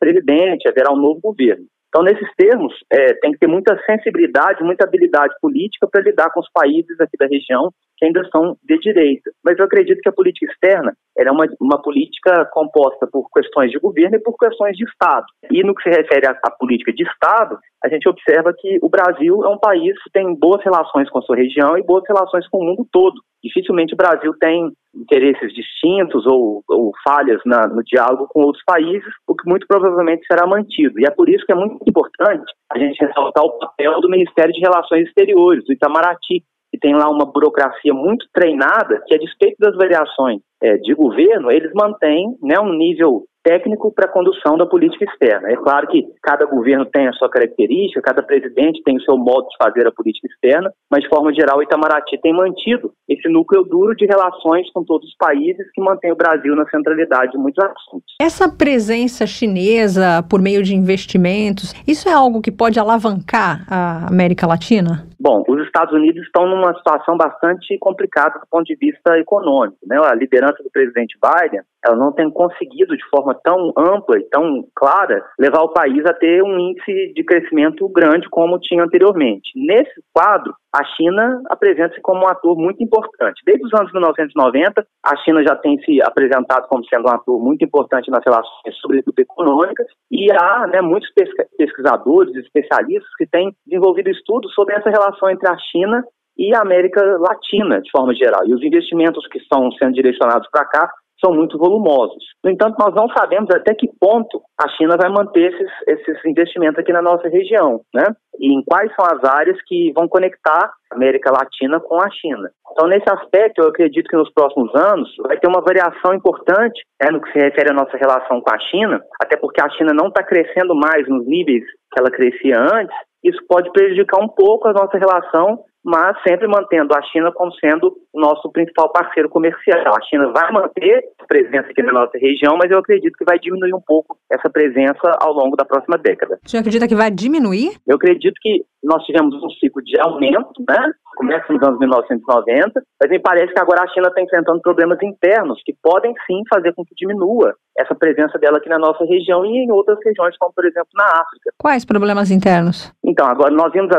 presidente, haverá um novo governo. Então, nesses termos, tem que ter muita sensibilidade, muita habilidade política para lidar com os países aqui da região que ainda são de direita. Mas eu acredito que a política externa é uma política composta por questões de governo e por questões de Estado. E no que se refere à política de Estado, a gente observa que o Brasil é um país que tem boas relações com a sua região e boas relações com o mundo todo. Dificilmente o Brasil tem interesses distintos ou falhas no diálogo com outros países, o que muito provavelmente será mantido. E é por isso que é muito importante a gente ressaltar o papel do Ministério de Relações Exteriores, do Itamaraty, que tem lá uma burocracia muito treinada, que a despeito das variações de governo, eles mantêm, né, um nível técnico para a condução da política externa. É claro que cada governo tem a sua característica, cada presidente tem o seu modo de fazer a política externa, mas de forma geral o Itamaraty tem mantido esse núcleo duro de relações com todos os países que mantém o Brasil na centralidade de muitos assuntos. Essa presença chinesa por meio de investimentos, isso é algo que pode alavancar a América Latina? Bom, os Estados Unidos estão numa situação bastante complicada do ponto de vista econômico, né? A liderança do presidente Biden, ela não tem conseguido de forma tão ampla e tão clara levar o país a ter um índice de crescimento grande como tinha anteriormente. Nesse quadro, a China apresenta-se como um ator muito importante. Desde os anos 1990, a China já tem se apresentado como sendo um ator muito importante nas relações, sobretudo econômicas, e há, né, muitos pesquisadores, especialistas que têm desenvolvido estudos sobre essa relação entre a China e a América Latina, de forma geral. E os investimentos que estão sendo direcionados para cá são muito volumosos. No entanto, nós não sabemos até que ponto a China vai manter esses investimentos aqui na nossa região, né? E em quais são as áreas que vão conectar a América Latina com a China. Então, nesse aspecto, eu acredito que nos próximos anos vai ter uma variação importante, no que se refere à nossa relação com a China, até porque a China não está crescendo mais nos níveis que ela crescia antes. Isso pode prejudicar um pouco a nossa relação, mas sempre mantendo a China como sendo o nosso principal parceiro comercial. A China vai manter a presença aqui na nossa região, mas eu acredito que vai diminuir um pouco essa presença ao longo da próxima década. Você acredita que vai diminuir? Eu acredito que nós tivemos um ciclo de aumento, né? Começa nos anos 1990, mas me parece que agora a China está enfrentando problemas internos que podem sim fazer com que diminua essa presença dela aqui na nossa região e em outras regiões, como por exemplo na África. Quais problemas internos? Então, nós vimos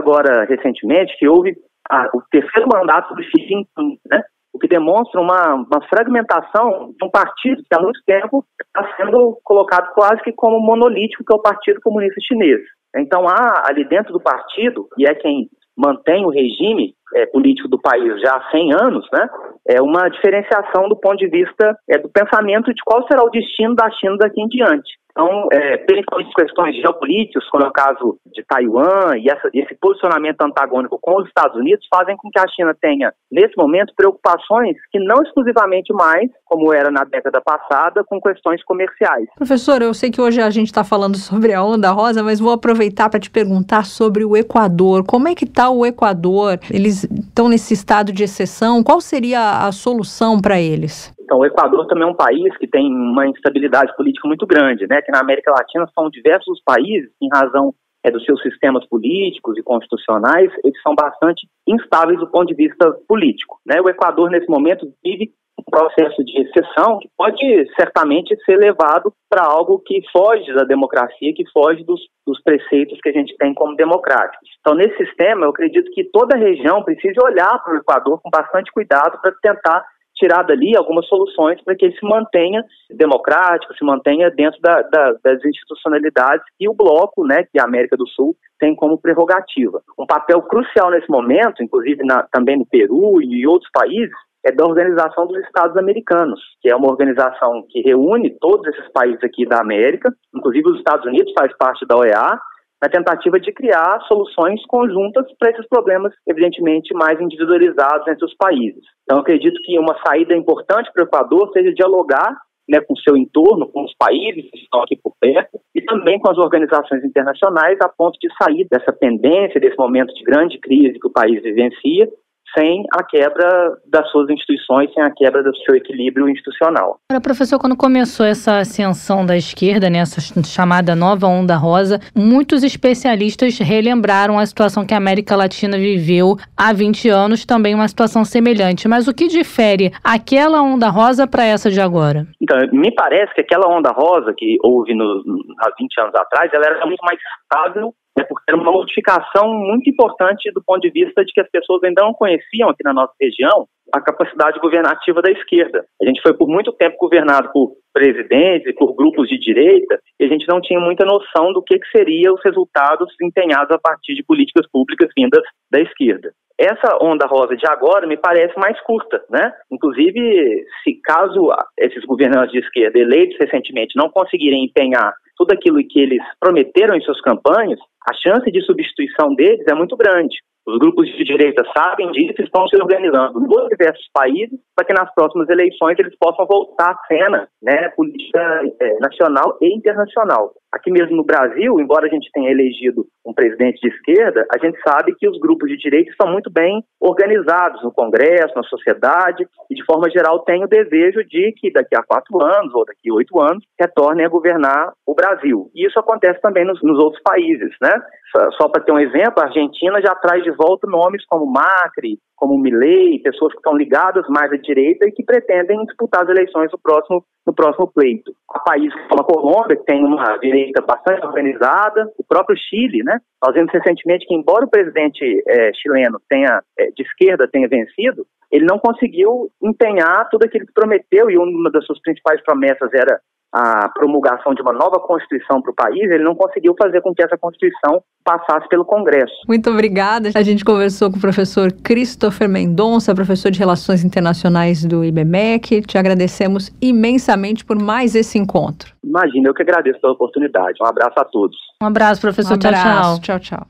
recentemente que houve o terceiro mandato do Xi Jinping, né? O que demonstra uma fragmentação de um partido que há muito tempo está sendo colocado quase que como monolítico, que é o Partido Comunista Chinês. Então há ali dentro do partido, e é quem mantém o regime político do país já há 100 anos, né? É uma diferenciação do ponto de vista do pensamento de qual será o destino da China daqui em diante. Então, principalmente questões geopolíticas, como é o caso de Taiwan, e esse posicionamento antagônico com os Estados Unidos, fazem com que a China tenha, nesse momento, preocupações que não exclusivamente mais, como era na década passada, com questões comerciais. Professor, eu sei que hoje a gente está falando sobre a Onda Rosa, mas vou aproveitar para te perguntar sobre o Equador. Como é que está o Equador? Eles estão nesse estado de exceção? Qual seria a solução para eles? Então, o Equador também é um país que tem uma instabilidade política muito grande, né? Que na América Latina são diversos os países, em razão dos seus sistemas políticos e constitucionais, eles são bastante instáveis do ponto de vista político, né? O Equador, nesse momento, vive um processo de exceção que pode certamente ser levado para algo que foge da democracia, que foge dos preceitos que a gente tem como democráticos. Então, nesse sistema, eu acredito que toda a região precisa olhar para o Equador com bastante cuidado para tentar tirar dali algumas soluções para que ele se mantenha democrático, se mantenha dentro das institucionalidades que o bloco, né, que a América do Sul tem como prerrogativa. Um papel crucial nesse momento, inclusive também no Peru e outros países, é da Organização dos Estados Americanos, que é uma organização que reúne todos esses países aqui da América, inclusive os Estados Unidos faz parte da OEA, na tentativa de criar soluções conjuntas para esses problemas, evidentemente, mais individualizados entre os países. Então, eu acredito que uma saída importante para o Equador seja dialogar, né, com o seu entorno, com os países que estão aqui por perto, e também com as organizações internacionais, a ponto de sair dessa pendência, desse momento de grande crise que o país vivencia, sem a quebra das suas instituições, sem a quebra do seu equilíbrio institucional. Agora, professor, quando começou essa ascensão da esquerda, né, essa chamada nova onda rosa, muitos especialistas relembraram a situação que a América Latina viveu há 20 anos, também uma situação semelhante. Mas o que difere aquela onda rosa para essa de agora? Então, me parece que aquela onda rosa que houve há 20 anos atrás, ela era muito mais estável, porque era uma modificação muito importante do ponto de vista de que as pessoas ainda não conheciam aqui na nossa região a capacidade governativa da esquerda. A gente foi por muito tempo governado por presidentes e por grupos de direita e a gente não tinha muita noção do que seriam os resultados empenhados a partir de políticas públicas vindas da esquerda. Essa onda rosa de agora me parece mais curta, né? Inclusive, caso esses governantes de esquerda eleitos recentemente não conseguirem empenhar tudo aquilo que eles prometeram em suas campanhas, a chance de substituição deles é muito grande. Os grupos de direita sabem disso e estão se organizando nos diversos países para que nas próximas eleições eles possam voltar à cena, né, política nacional e internacional. Aqui mesmo no Brasil, embora a gente tenha elegido um presidente de esquerda, a gente sabe que os grupos de direita estão muito bem organizados no Congresso, na sociedade, e de forma geral têm o desejo de que daqui a 4 anos ou daqui a 8 anos retornem a governar o Brasil. E isso acontece também nos outros países, né? Só para ter um exemplo, a Argentina já traz de volta nomes como Macri, como Milei, pessoas que estão ligadas mais à direita e que pretendem disputar as eleições no próximo pleito. Há países como a Colômbia, que tem uma direita bastante organizada, o próprio Chile, né? Nós vimos recentemente que, embora o presidente chileno de esquerda tenha vencido, ele não conseguiu empenhar tudo aquilo que prometeu, e uma das suas principais promessas era a promulgação de uma nova Constituição para o país, ele não conseguiu fazer com que essa Constituição passasse pelo Congresso. Muito obrigada. A gente conversou com o professor Christopher Mendonça, professor de Relações Internacionais do IBMEC. Te agradecemos imensamente por mais esse encontro. Imagina, eu que agradeço pela oportunidade. Um abraço a todos. Um abraço, professor. Tchau. Tchau.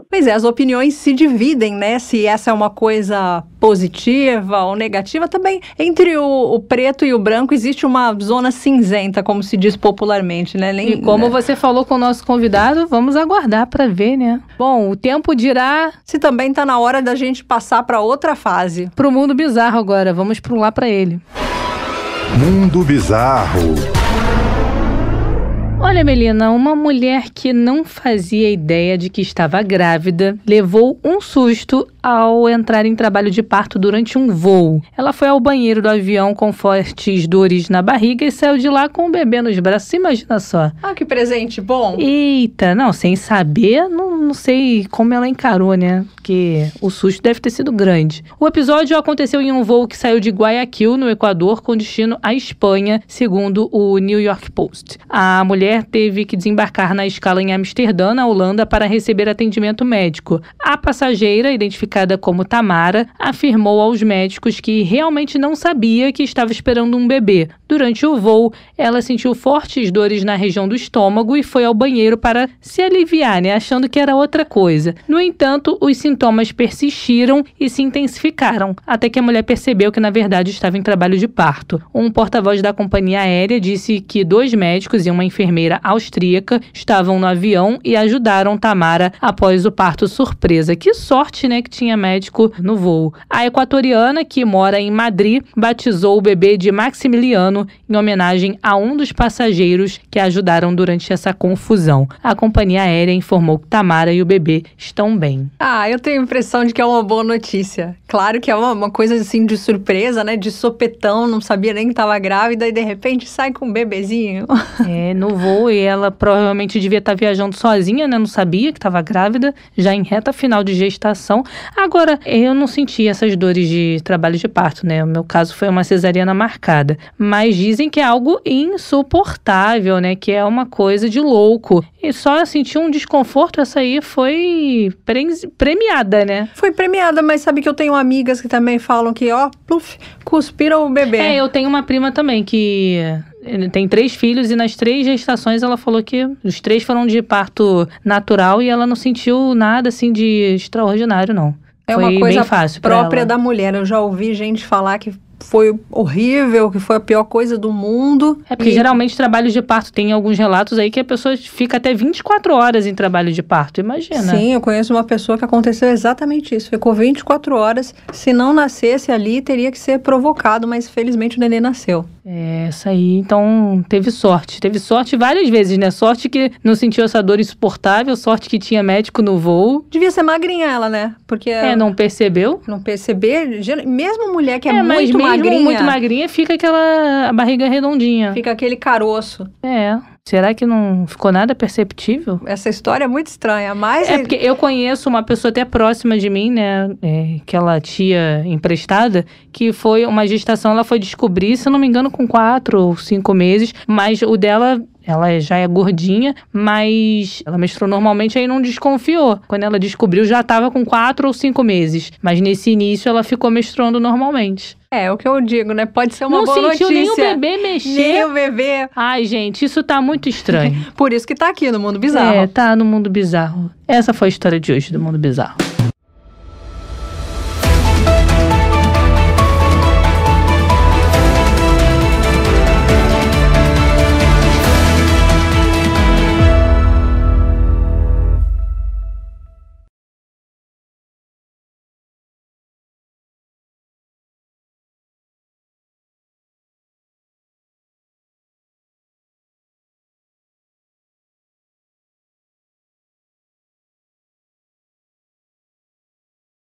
Pois é, as opiniões se dividem, né? Se essa é uma coisa positiva ou negativa. Também, entre o preto e o branco, existe uma zona cinzenta, como se diz popularmente, né? E como você falou com o nosso convidado, vamos aguardar para ver, né? Bom, o tempo dirá se também está na hora da gente passar para outra fase. Para o mundo bizarro agora. Vamos pular para ele. Mundo Bizarro. Olha, Melina, uma mulher que não fazia ideia de que estava grávida levou um susto ao entrar em trabalho de parto durante um voo. Ela foi ao banheiro do avião com fortes dores na barriga e saiu de lá com o bebê nos braços. Imagina só. Ah, que presente bom. Eita, não, sem saber, não sei como ela encarou, né? Porque o susto deve ter sido grande. O episódio aconteceu em um voo que saiu de Guayaquil, no Equador, com destino à Espanha, segundo o New York Post. A mulher teve que desembarcar na escala em Amsterdã, na Holanda, para receber atendimento médico. A passageira, identificada como Tamara, afirmou aos médicos que realmente não sabia que estava esperando um bebê. Durante o voo, ela sentiu fortes dores na região do estômago e foi ao banheiro para se aliviar, né, achando que era outra coisa. No entanto, os sintomas persistiram e se intensificaram, até que a mulher percebeu que, na verdade, estava em trabalho de parto. Um porta-voz da companhia aérea disse que 2 médicos e uma enfermeira austríaca estavam no avião e ajudaram Tamara após o parto surpresa. Que sorte, né, que tinha médico no voo. A equatoriana, que mora em Madrid, batizou o bebê de Maximiliano em homenagem a um dos passageiros que ajudaram durante essa confusão. A companhia aérea informou que Tamara e o bebê estão bem. Ah, eu tenho a impressão de que é uma boa notícia. Claro que é uma coisa assim de surpresa, né, de sopetão, não sabia nem que estava grávida e de repente sai com um bebezinho. No voo, e ela provavelmente devia estar viajando sozinha, né? Não sabia que estava grávida, já em reta final de gestação. Agora, eu não senti essas dores de trabalho de parto, né? O meu caso foi uma cesariana marcada. Mas dizem que é algo insuportável, né? Que é uma coisa de louco. E só senti um desconforto, essa aí foi premiada, né? Foi premiada, mas sabe que eu tenho amigas que também falam que, pluf, cuspiram o bebê. Eu tenho uma prima também que tem 3 filhos e nas 3 gestações ela falou que os 3 foram de parto natural e ela não sentiu nada assim de extraordinário, não. É foi uma coisa bem fácil própria da mulher. Eu já ouvi gente falar que foi horrível, que foi a pior coisa do mundo. É porque geralmente trabalho de parto tem alguns relatos aí que a pessoa fica até 24 horas em trabalho de parto, imagina. Sim, eu conheço uma pessoa que aconteceu exatamente isso. Ficou 24 horas. Se não nascesse ali, teria que ser provocado, mas felizmente o neném nasceu. Essa aí, então, teve sorte. Teve sorte várias vezes, né? Sorte que não sentiu essa dor insuportável, sorte que tinha médico no voo. Devia ser magrinha ela, né? Porque não percebeu. Não perceber, mesmo mulher que é muito mas mesmo magrinha. Muito magrinha, fica a barriga redondinha. Fica aquele caroço. Será que não ficou nada perceptível? Essa história é muito estranha, mas... porque eu conheço uma pessoa até próxima de mim, né? Aquela tia emprestada, que foi uma gestação, ela foi descobrir, se eu não me engano, com 4 ou 5 meses, mas o dela... Ela já é gordinha, mas ela menstruou normalmente, aí não desconfiou. Quando ela descobriu, já estava com 4 ou 5 meses. Mas nesse início, ela ficou menstruando normalmente. É o que eu digo, né? Pode ser uma boa notícia. Não sentiu nem o bebê mexer. Nem o bebê. Ai, gente, isso tá muito estranho. Por isso que tá aqui no Mundo Bizarro. Tá no Mundo Bizarro. Essa foi a história de hoje do Mundo Bizarro.